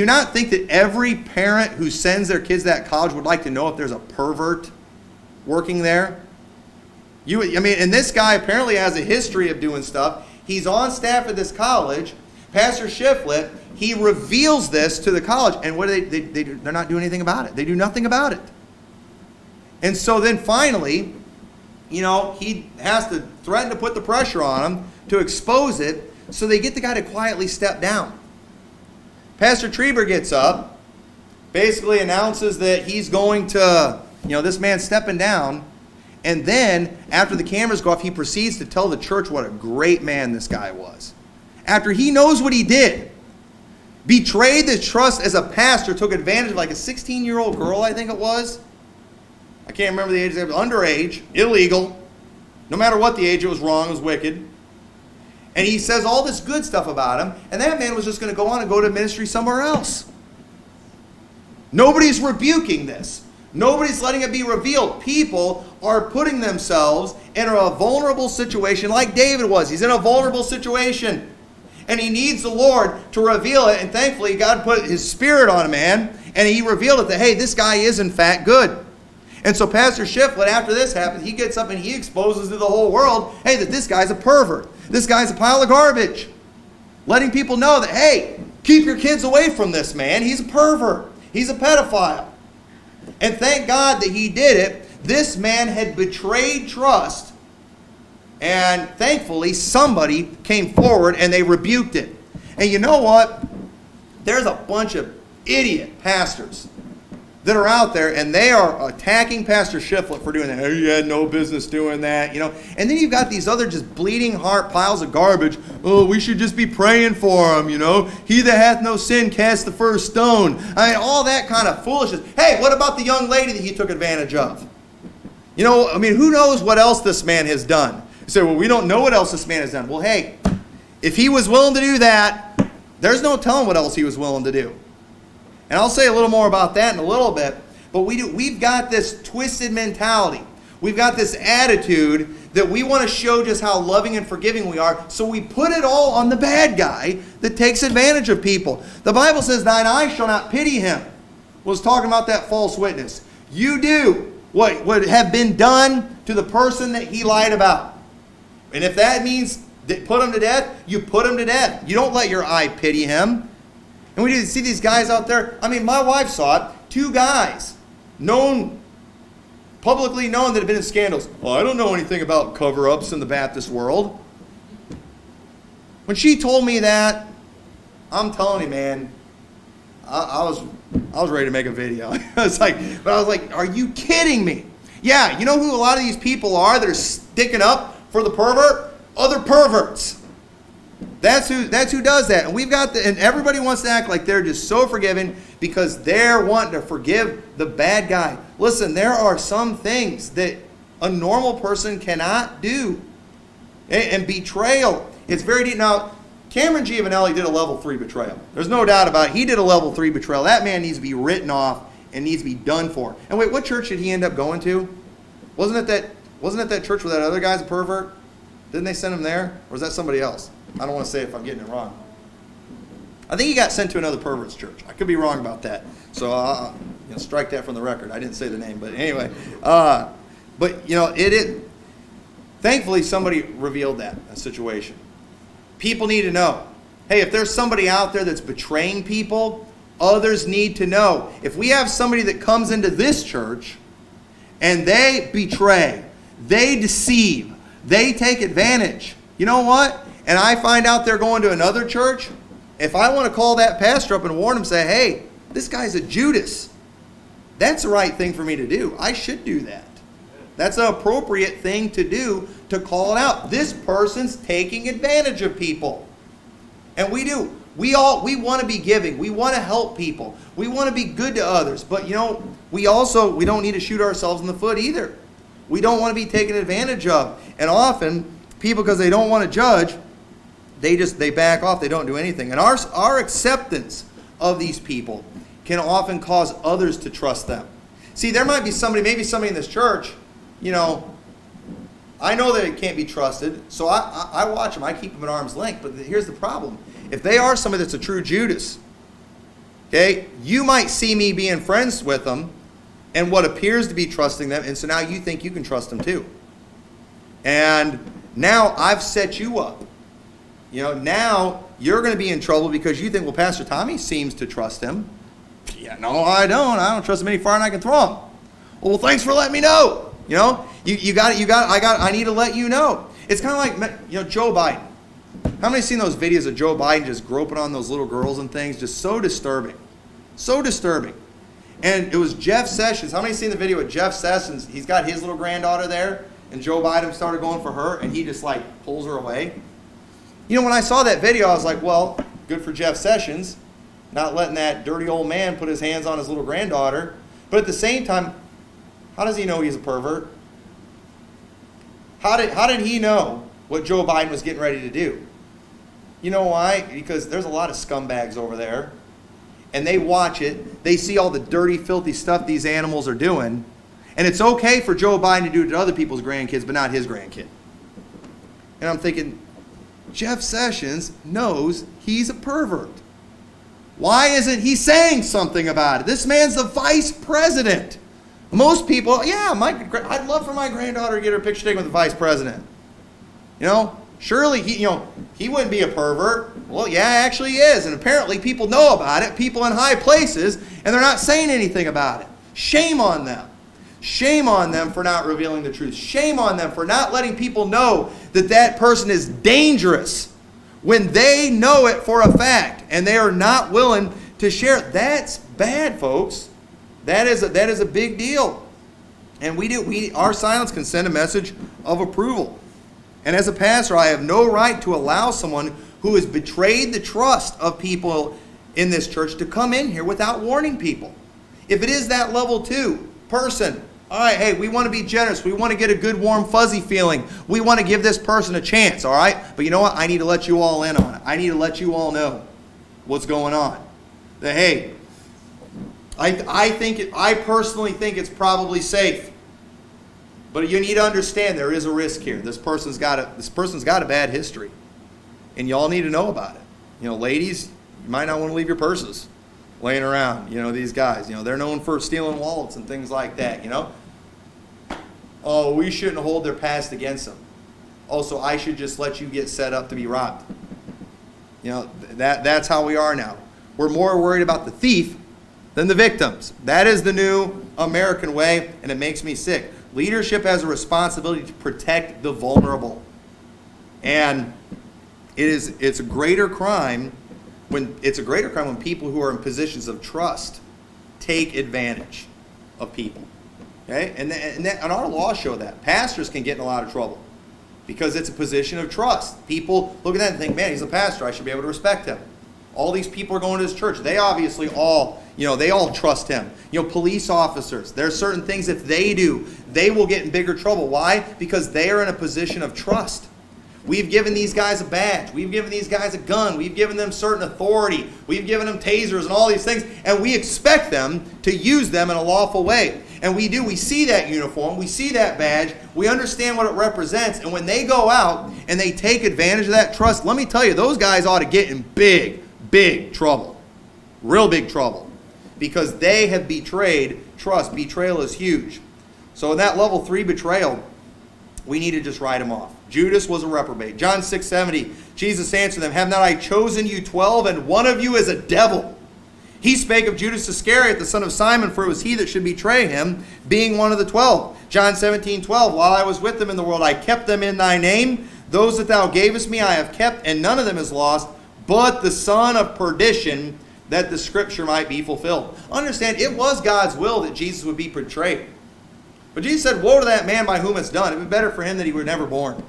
not think that every parent who sends their kids to that college would like to know if there's a pervert working there? And this guy apparently has a history of doing stuff. He's on staff at this college. Pastor Shiflett, he reveals this to the college. And what do they're not doing anything about it. They do nothing about it. And so then finally, he has to threaten to put the pressure on him to expose it. So they get the guy to quietly step down. Pastor Trieber gets up, basically announces that he's going to, this man's stepping down. And then, after the cameras go off, he proceeds to tell the church what a great man this guy was. After he knows what he did, betrayed the trust as a pastor, took advantage of like a 16-year-old girl, I think it was. I can't remember the age. It was underage, illegal. No matter what the age, it was wrong, it was wicked. And he says all this good stuff about him, and that man was just going to go on and go to ministry somewhere else. Nobody's rebuking this. Nobody's letting it be revealed. People are putting themselves in a vulnerable situation like David was. He's in a vulnerable situation. And he needs the Lord to reveal it. And thankfully, God put his Spirit on a man. And he revealed it that, hey, this guy is in fact good. And so Pastor Shiflett, after this happens, he gets up and he exposes to the whole world, hey, that this guy's a pervert. This guy's a pile of garbage. Letting people know that, hey, keep your kids away from this man. He's a pervert. He's a pedophile. And thank God that he did it. This man had betrayed trust. And thankfully, somebody came forward and they rebuked it. And you know what? There's a bunch of idiot pastors that are out there, and they are attacking Pastor Shiflett for doing that. Hey, you had no business doing that, And then you've got these other just bleeding heart piles of garbage. Oh, we should just be praying for him, He that hath no sin cast the first stone. All that kind of foolishness. Hey, what about the young lady that he took advantage of? Who knows what else this man has done? You say, well, we don't know what else this man has done. Well, hey, if he was willing to do that, there's no telling what else he was willing to do. And I'll say a little more about that in a little bit. But we've got this twisted mentality. We've got this attitude that we want to show just how loving and forgiving we are. So we put it all on the bad guy that takes advantage of people. The Bible says, thine eye shall not pity him. Was talking about that false witness. You do what would have been done to the person that he lied about. And if that means put him to death, you put him to death. You don't let your eye pity him. And we see these guys out there. My wife saw it. Two guys publicly known that have been in scandals. Well, I don't know anything about cover-ups in the Baptist world. When she told me that, I'm telling you, man, I was ready to make a video. I was like, are you kidding me? Yeah, you know who a lot of these people are that are sticking up for the pervert? Other perverts. That's who does that. And and everybody wants to act like they're just so forgiving because they're wanting to forgive the bad guy. Listen, there are some things that a normal person cannot do. And betrayal, it's very deep. Now, Cameron Giovanelli did a level 3 betrayal. There's no doubt about it. He did a level 3 betrayal. That man needs to be written off and needs to be done for. And wait, what church did he end up going to? Wasn't it that church where that other guy's a pervert? Didn't they send him there? Or was that somebody else? I don't want to say if I'm getting it wrong. I think he got sent to another pervert's church. I could be wrong about that. So strike that from the record. I didn't say the name, but anyway. Thankfully, somebody revealed that situation. People need to know. Hey, if there's somebody out there that's betraying people, others need to know. If we have somebody that comes into this church and they betray, they deceive, they take advantage, you know what? And I find out they're going to another church, if I want to call that pastor up and warn him, say, hey, this guy's a Judas, that's the right thing for me to do. I should do that. That's an appropriate thing to do, to call it out. This person's taking advantage of people. And we do. We want to be giving. We want to help people. We want to be good to others. But we don't need to shoot ourselves in the foot either. We don't want to be taken advantage of. And often, people, because they don't want to judge, they back off. They don't do anything. And our acceptance of these people can often cause others to trust them. See, there might be maybe somebody in this church, I know that it can't be trusted, so I watch them. I keep them at arm's length. But here's the problem. If they are somebody that's a true Judas, okay, you might see me being friends with them and what appears to be trusting them, and so now you think you can trust them too. And now I've set you up. Now you're going to be in trouble because you think, well, Pastor Tommy seems to trust him. Yeah, no, I don't. I don't trust him any farther than I can throw him. Well, thanks for letting me know. I need to let you know. It's kind of like, Joe Biden. How many seen those videos of Joe Biden just groping on those little girls and things? Just so disturbing. So disturbing. And it was Jeff Sessions. How many seen the video with Jeff Sessions? He's got his little granddaughter there, and Joe Biden started going for her, and he just pulls her away. When I saw that video, I was like, well, good for Jeff Sessions, not letting that dirty old man put his hands on his little granddaughter. But at the same time, how does he know he's a pervert? How did he know what Joe Biden was getting ready to do? You know why? Because there's a lot of scumbags over there. And they watch it. They see all the dirty, filthy stuff these animals are doing. And it's okay for Joe Biden to do it to other people's grandkids, but not his grandkid. And I'm thinking, Jeff Sessions knows he's a pervert. Why isn't he saying something about it? This man's the vice president. Most people, I'd love for my granddaughter to get her picture taken with the vice president. Surely he wouldn't be a pervert. Well, yeah, actually he is. And apparently people know about it, people in high places, and they're not saying anything about it. Shame on them. Shame on them for not revealing the truth. Shame on them for not letting people know that person is dangerous when they know it for a fact and they are not willing to share it. That's bad, folks. That is a big deal. And our silence can send a message of approval. And as a pastor, I have no right to allow someone who has betrayed the trust of people in this church to come in here without warning people. If it is that level 2 person, all right, hey, we want to be generous. We want to get a good, warm, fuzzy feeling. We want to give this person a chance, all right? But you know what? I need to let you all in on it. I need to let you all know what's going on. That, hey, I personally think it's probably safe. But you need to understand there is a risk here. This person's got a bad history. And y'all need to know about it. Ladies, you might not want to leave your purses laying around. These guys, they're known for stealing wallets and things like that, Oh, we shouldn't hold their past against them. Oh, so I should just let you get set up to be robbed. That's how we are now. We're more worried about the thief than the victims. That is the new American way, and it makes me sick. Leadership has a responsibility to protect the vulnerable. And it's a greater crime when people who are in positions of trust take advantage of people. Okay? And our laws show that. Pastors can get in a lot of trouble because it's a position of trust. People look at that and think, man, he's a pastor. I should be able to respect him. All these people are going to his church. They obviously all trust him. Police officers, there are certain things if they do, they will get in bigger trouble. Why? Because they are in a position of trust. We've given these guys a badge. We've given these guys a gun. We've given them certain authority. We've given them tasers and all these things. And we expect them to use them in a lawful way. And we do. We see that uniform. We see that badge. We understand what it represents. And when they go out and they take advantage of that trust, let me tell you, those guys ought to get in big trouble. Real big trouble. Because they have betrayed trust. Betrayal is huge. So in that level 3 betrayal, we need to just write them off. Judas was a reprobate. John 6:70, Jesus answered them, have not I chosen you 12, and one of you is a devil? He spake of Judas Iscariot, the son of Simon, for it was he that should betray him, being one of the 12. John 17:12, while I was with them in the world, I kept them in thy name. Those that thou gavest me I have kept, and none of them is lost, but the son of perdition, that the scripture might be fulfilled. Understand, it was God's will that Jesus would be betrayed. But Jesus said, woe to that man by whom it's done. It would be better for him that he were never born.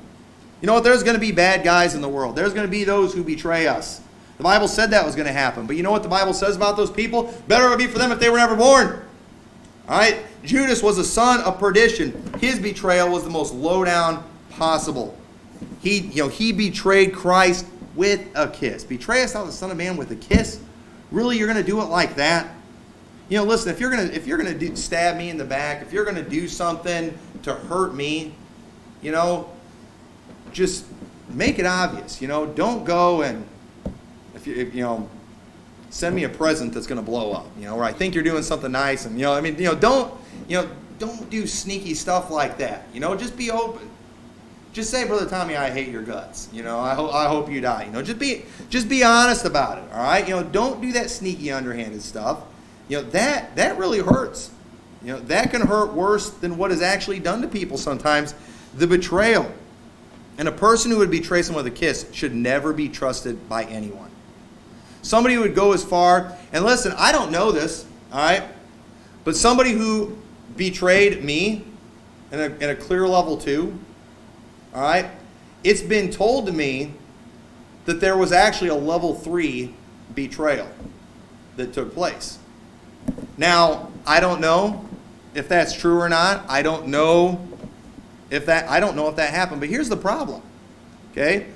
You know what? There's going to be bad guys in the world. There's going to be those who betray us. The Bible said that was going to happen. But you know what the Bible says about those people? Better it would be for them if they were never born. All right? Judas was a son of perdition. His betrayal was the most lowdown possible. He betrayed Christ with a kiss. Betrayest thou the Son of Man with a kiss? Really, you're going to do it like that? Listen, if you're going to stab me in the back, if you're going to do something to hurt me, just make it obvious. Don't go and send me a present that's going to blow up. Or I think you're doing something nice, and don't do sneaky stuff like that. Just be open. Just say, Brother Tommy, I hate your guts. I hope you die. Just be honest about it. All right. Don't do that sneaky, underhanded stuff. That really hurts. That can hurt worse than what is actually done to people sometimes. The betrayal. And a person who would betray someone with a kiss should never be trusted by anyone. Somebody who would go as far, and listen, I don't know this, all right? But somebody who betrayed me in a clear level 2, all right? It's been told to me that there was actually a level 3 betrayal that took place. Now, I don't know if that's true or not. I don't know if that happened. But here's the problem. Okay?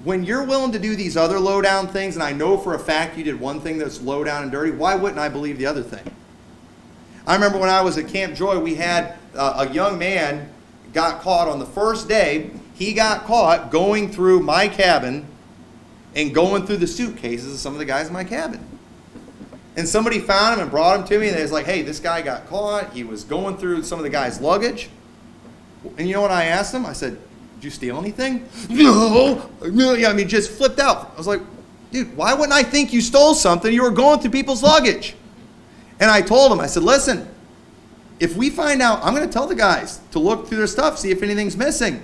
When you're willing to do these other low down things, and I know for a fact you did one thing that's low down and dirty, why wouldn't I believe the other thing? I remember when I was at Camp Joy, we had a young man got caught on the first day. He got caught going through my cabin and going through the suitcases of some of the guys in my cabin. And somebody found him and brought him to me, and they was like, hey, this guy got caught. He was going through some of the guy's luggage. And you know what I asked him? I said, did you steal anything? No. Just flipped out. I was like, dude, why wouldn't I think you stole something? You were going through people's luggage. And I told him, I said, listen, if we find out, I'm going to tell the guys to look through their stuff, see if anything's missing.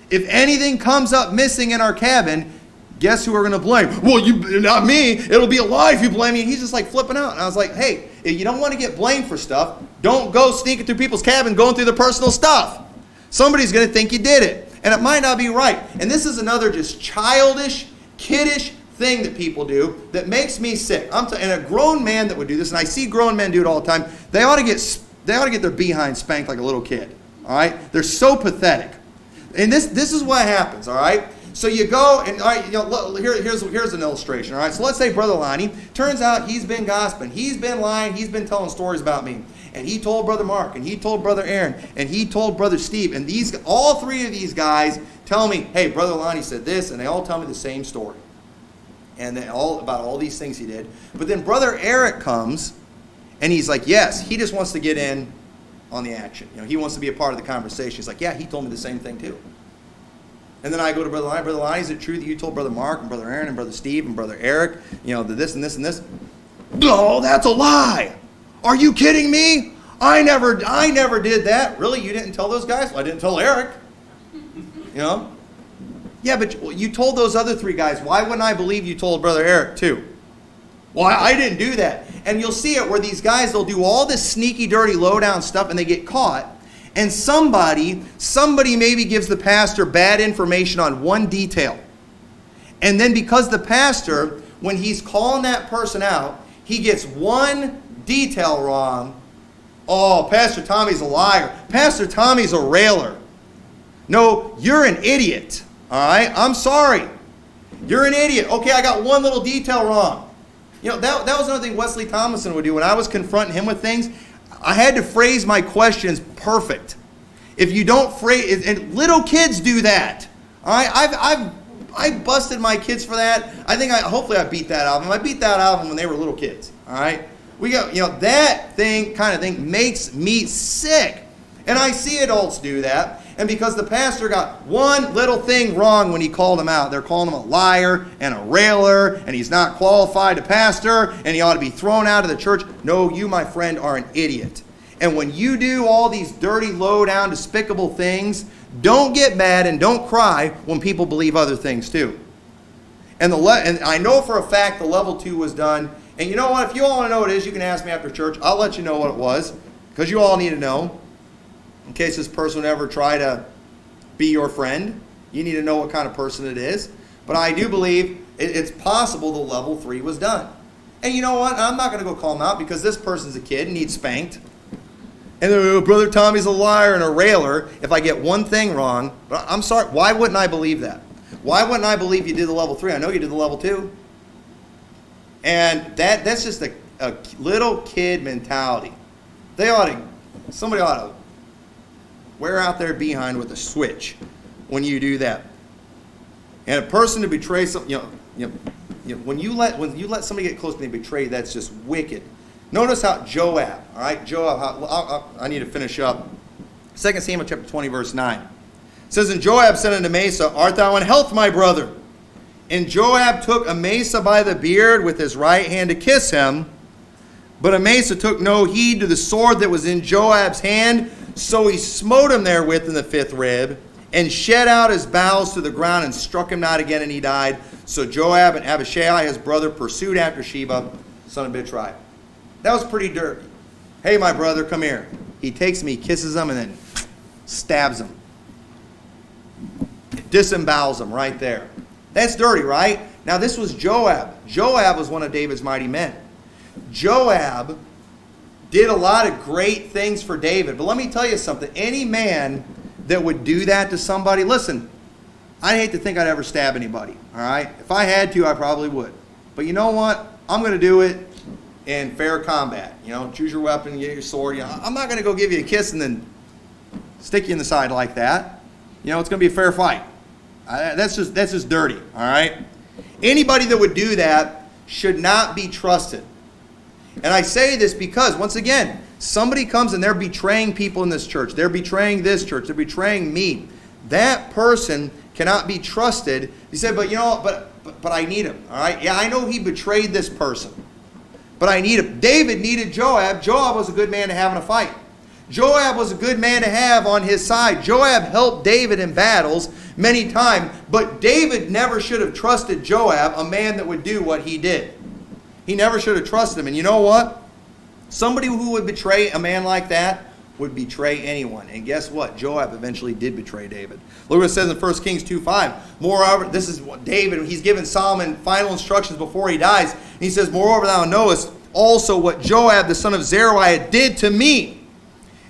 If anything comes up missing in our cabin, guess who we're going to blame? Well, not me. It'll be a lie if you blame me. He's just like flipping out. And I was like, hey, if you don't want to get blamed for stuff, don't go sneaking through people's cabin going through their personal stuff. Somebody's going to think you did it. And it might not be right. And this is another just childish, kiddish thing that people do that makes me sick. And a grown man that would do this, and I see grown men do it all the time, they ought to get their behind spanked like a little kid. All right? They're so pathetic. And this is what happens, all right? So you go, and all right, here's an illustration, all right? So let's say Brother Lonnie, turns out he's been gossiping. He's been lying. He's been telling stories about me. And he told Brother Mark, and he told Brother Aaron, and he told Brother Steve. And all 3 of these guys tell me, hey, Brother Lonnie said this, and they all tell me the same story. And then about all these things he did. But then Brother Eric comes, and he's like, yes, he just wants to get in on the action. He wants to be a part of the conversation. He's like, yeah, he told me the same thing too. And then I go to Brother Lonnie. Brother Lonnie, is it true that you told Brother Mark and Brother Aaron and Brother Steve and Brother Eric, this and this and this? No, that's a lie. Are you kidding me? I never did that. Really? You didn't tell those guys? Well, I didn't tell Eric. You know? Yeah, but you told those other 3 guys. Why wouldn't I believe you told Brother Eric too? Well, I didn't do that. And you'll see it where these guys, they'll do all this sneaky, dirty, low-down stuff, and they get caught. And somebody maybe gives the pastor bad information on one detail. And then because the pastor, when he's calling that person out, he gets one detail wrong. Oh, Pastor Tommy's a liar. Pastor Tommy's a railer. No, you're an idiot. All right? I'm sorry. You're an idiot. Okay, I got one little detail wrong. You know, that was another thing Wesley Thomason would do. When I was confronting him with things, I had to phrase my questions perfect. If you don't phrase, and little kids do that. All right? I busted my kids for that. Hopefully I beat that out of them. I beat that out of them when they were little kids. All right? That kind of thing makes me sick. And I see adults do that. And because the pastor got one little thing wrong when he called him out, they're calling him a liar and a railer, and he's not qualified to pastor, and he ought to be thrown out of the church. No, you, my friend, are an idiot. And when you do all these dirty, low-down, despicable things, don't get mad and don't cry when people believe other things too. And I know for a fact the level 2 was done. And you know what? If you all want to know what it is, you can ask me after church. I'll let you know what it was, because you all need to know. In case this person would ever try to be your friend, you need to know what kind of person it is. But I do believe it's possible the level 3 was done. And you know what? I'm not going to go call him out because this person's a kid and needs spanked. And Brother Tommy's a liar and a railer if I get one thing wrong. But I'm sorry. Why wouldn't I believe that? Why wouldn't I believe you did the level 3? I know you did the level 2. And that's just a little kid mentality. Somebody ought to wear out their behind with a switch when you do that. And a person to betray something, when you let somebody get close and they betray, that's just wicked. Notice how Joab, all right, I need to finish up. 2 Samuel chapter 20, verse 9. It says, And Joab said unto Amasa, Art thou in health, my brother? And Joab took Amasa by the beard with his right hand to kiss him. But Amasa took no heed to the sword that was in Joab's hand, so he smote him therewith in the 5th rib, and shed out his bowels to the ground, and struck him not again, and he died. So Joab and Abishai, his brother, pursued after Sheba, son of Betrayal. That was pretty dirty. Hey, my brother, come here. He takes him, he kisses him, and then stabs him. Disembowels him right there. That's dirty, right? Now, this was Joab. Joab was one of David's mighty men. Joab did a lot of great things for David. But let me tell you something. Any man that would do that to somebody, listen, I'd hate to think I'd ever stab anybody, all right? If I had to, I probably would. But you know what? I'm going to do it in fair combat. Choose your weapon, get your sword. I'm not going to go give you a kiss and then stick you in the side like that. It's going to be a fair fight. That's just dirty, all right? Anybody that would do that should not be trusted. And I say this because, once again, somebody comes and they're betraying people in this church. They're betraying this church. They're betraying me. That person cannot be trusted. He said, but I need him, all right? Yeah, I know he betrayed this person, but I need him. David needed Joab. Joab was a good man to have in a fight. Joab was a good man to have on his side. Joab helped David in battles many times, but David never should have trusted Joab, a man that would do what he did. He never should have trusted him. And you know what? Somebody who would betray a man like that would betray anyone. And guess what? Joab eventually did betray David. Look what it says in 1 Kings 2:5. Moreover, this is what David, he's given Solomon final instructions before he dies. And he says, Moreover, thou knowest also what Joab the son of Zeruiah did to me,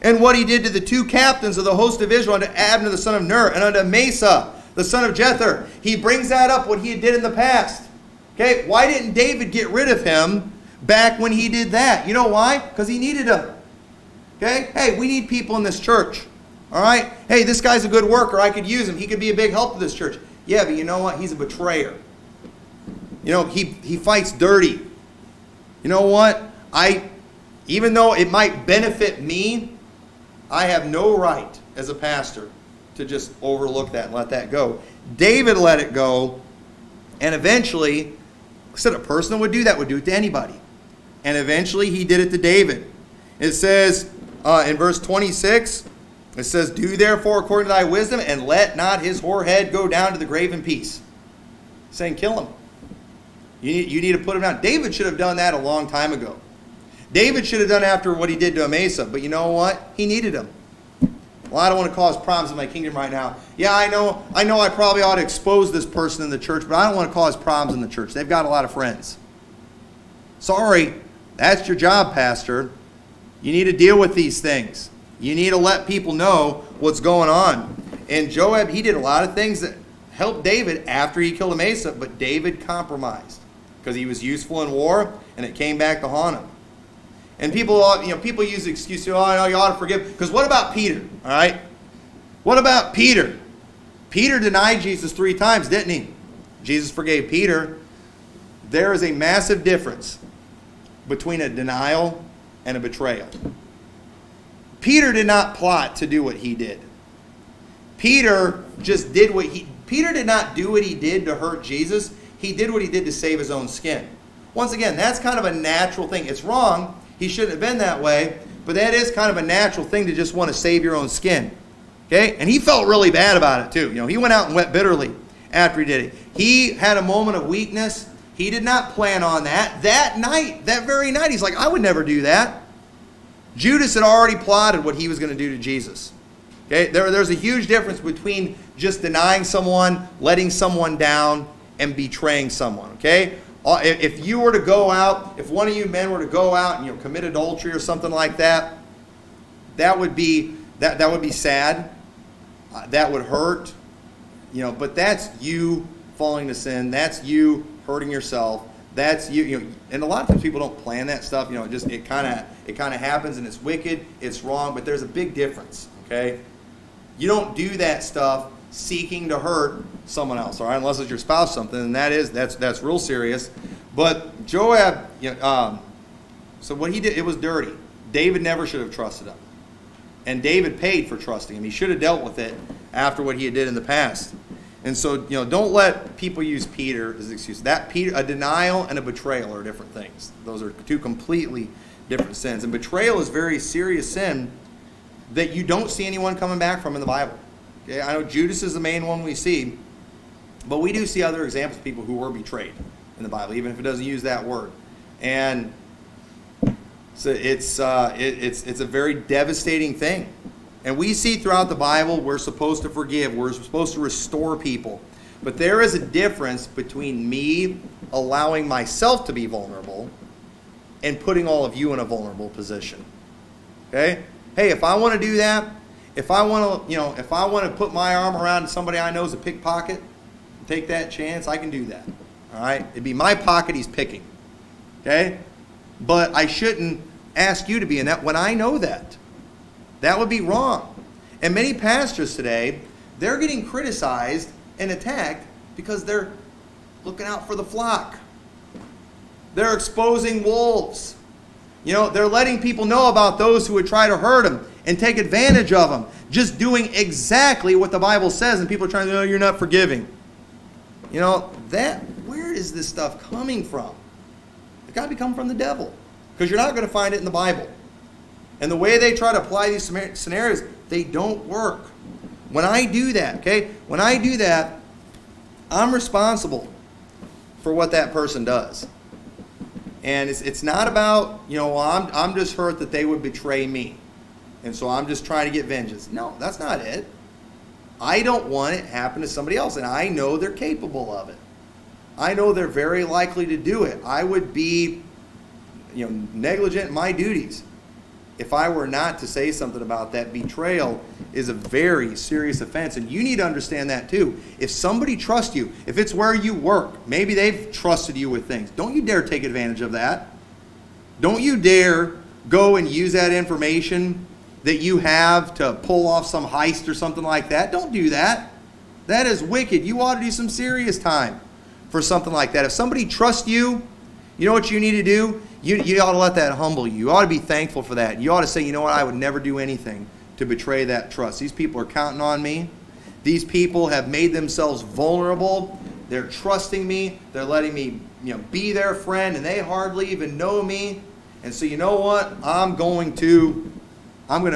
and what he did to the 2 captains of the host of Israel, unto Abner the son of Ner, and unto Amasa the son of Jether. He brings that up, what he did in the past. Okay, why didn't David get rid of him back when he did that? You know why? Because he needed him. Okay, hey, we need people in this church. All right, hey, this guy's a good worker. I could use him. He could be a big help to this church. Yeah, but you know what? He's a betrayer. He fights dirty. You know what? Even though it might benefit me, I have no right as a pastor to just overlook that and let that go. David let it go, and eventually, said a person would do that would do it to anybody. And eventually he did it to David. It says in verse 26, it says, do therefore according to thy wisdom, and let not his hoar head go down to the grave in peace. Saying, kill him. You need to put him down. David should have done that a long time ago. David should have done after what he did to Amasa, but you know what? He needed him. Well, I don't want to cause problems in my kingdom right now. Yeah, I know I probably ought to expose this person in the church, but I don't want to cause problems in the church. They've got a lot of friends. Sorry, that's your job, pastor. You need to deal with these things. You need to let people know what's going on. And Joab, he did a lot of things that helped David after he killed Amasa, but David compromised because he was useful in war, and it came back to haunt him. And people use the excuse, oh, no, you ought to forgive. Because what about Peter? All right? What about Peter? Peter denied Jesus 3 times, didn't he? Jesus forgave Peter. There is a massive difference between a denial and a betrayal. Peter did not plot to do what he did. Peter just did Peter did not do what he did to hurt Jesus. He did what he did to save his own skin. Once again, that's kind of a natural thing. It's wrong. He shouldn't have been that way, but that is kind of a natural thing to just want to save your own skin. Okay? And he felt really bad about it too. He went out and wept bitterly after he did it. He had a moment of weakness. He did not plan on that. That night, that very night, he's like, I would never do that. Judas had already plotted what he was going to do to Jesus. Okay? There's a huge difference between just denying someone, letting someone down, and betraying someone. Okay? If you were to go out, if one of you men were to go out and commit adultery or something like that, that would be sad. That would hurt. But that's you falling to sin. That's you hurting yourself. That's you. And a lot of times people don't plan that stuff. It kind of happens, and it's wicked. It's wrong. But there's a big difference. Okay, you don't do that stuff seeking to hurt someone else, all right? Unless it's your spouse or something, and that's real serious. But Joab, so what he did, it was dirty. David never should have trusted him, and David paid for trusting him. He should have dealt with it after what he did in the past. And so, don't let people use Peter as an excuse. A denial and a betrayal are different things. Those are two completely different sins. And betrayal is a very serious sin that you don't see anyone coming back from in the Bible. Okay, I know Judas is the main one we see, but we do see other examples of people who were betrayed in the Bible, even if it doesn't use that word. And so it's a very devastating thing. And we see throughout the Bible we're supposed to forgive, we're supposed to restore people. But there is a difference between me allowing myself to be vulnerable and putting all of you in a vulnerable position. Okay? Hey, if I want to do that, if I want to put my arm around somebody I know is a pickpocket and take that chance, I can do that. All right? It'd be my pocket he's picking. Okay? But I shouldn't ask you to be in that when I know that. That would be wrong. And many pastors today, they're getting criticized and attacked because they're looking out for the flock. They're exposing wolves. They're letting people know about those who would try to hurt them and take advantage of them, just doing exactly what the Bible says, and people are trying to know you're not forgiving. Where is this stuff coming from? It's got to be coming from the devil, because you're not going to find it in the Bible. And the way they try to apply these scenarios, they don't work. When I do that, I'm responsible for what that person does. And it's not about, I'm just hurt that they would betray me, and so I'm just trying to get vengeance. No, that's not it. I don't want it to happen to somebody else, and I know they're capable of it. I know they're very likely to do it. I would be, negligent in my duties if I were not to say something about that. Betrayal is a very serious offense, and you need to understand that too. If somebody trusts you, if it's where you work, maybe they've trusted you with things, don't you dare take advantage of that. Don't you dare go and use that information that you have to pull off some heist or something like that. Don't do that. That is wicked. You ought to do some serious time for something like that. If somebody trusts you, you know what you need to do? You ought to let that humble you. You ought to be thankful for that. You ought to say, you know what, I would never do anything to betray that trust. These people are counting on me. These people have made themselves vulnerable. They're trusting me. They're letting me be their friend, and they hardly even know me. And so you know what? I'm going to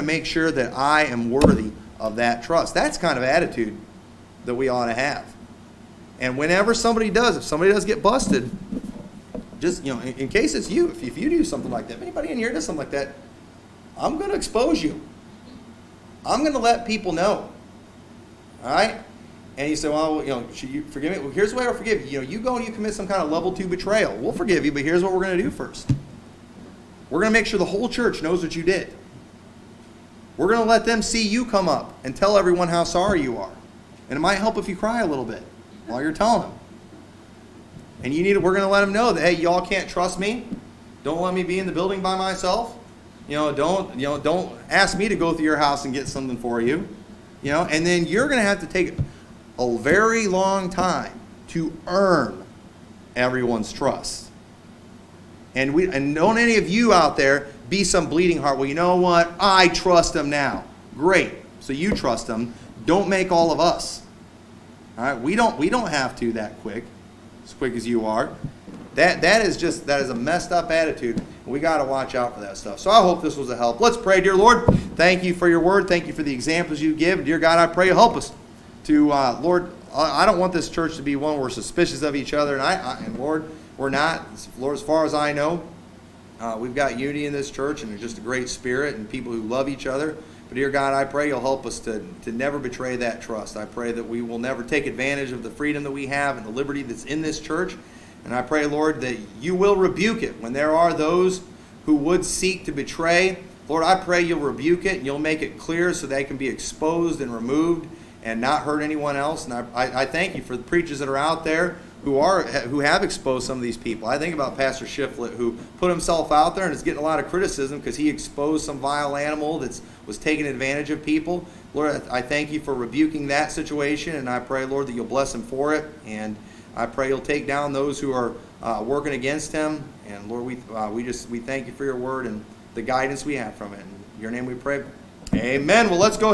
make sure that I am worthy of that trust. That's kind of attitude that we ought to have. And whenever somebody does, if somebody does get busted, just, in case it's you, if you do something like that, if anybody in here does something like that, I'm going to expose you. I'm going to let people know. All right? And you say, well, should you forgive me? Well, here's the way I'll forgive you. You go and you commit some kind of level 2 betrayal. We'll forgive you, but here's what we're going to do first. We're going to make sure the whole church knows what you did. We're going to let them see you come up and tell everyone how sorry you are. And it might help if you cry a little bit while you're telling them. And we're going to let them know that, hey, y'all can't trust me. Don't let me be in the building by myself. Don't ask me to go through your house and get something for you. And then you're going to have to take a very long time to earn everyone's trust. And don't any of you out there be some bleeding heart. Well, you know what? I trust them now. Great. So you trust them. Don't make all of us. All right? We don't have to that quick, as quick as you are. That is a messed up attitude. We got to watch out for that stuff. So I hope this was a help. Let's pray. Dear Lord, thank you for your word. Thank you for the examples you give. Dear God, I pray you help us to, Lord, I don't want this church to be one where we're suspicious of each other. And Lord, we're not. Lord, as far as I know, we've got unity in this church, and there's just a great spirit and people who love each other. But dear God, I pray you'll help us to never betray that trust. I pray that we will never take advantage of the freedom that we have and the liberty that's in this church. And I pray, Lord, that you will rebuke it when there are those who would seek to betray. Lord, I pray you'll rebuke it and you'll make it clear so they can be exposed and removed and not hurt anyone else. And I thank you for the preachers that are out there who have exposed some of these people. I think about Pastor Shiflett, who put himself out there and is getting a lot of criticism because he exposed some vile animal that was taking advantage of people. Lord, I thank you for rebuking that situation, and I pray, Lord, that you'll bless him for it. And I pray you'll take down those who are working against him. And Lord, we thank you for your word and the guidance we have from it. In your name we pray. Amen. Well, let's go ahead.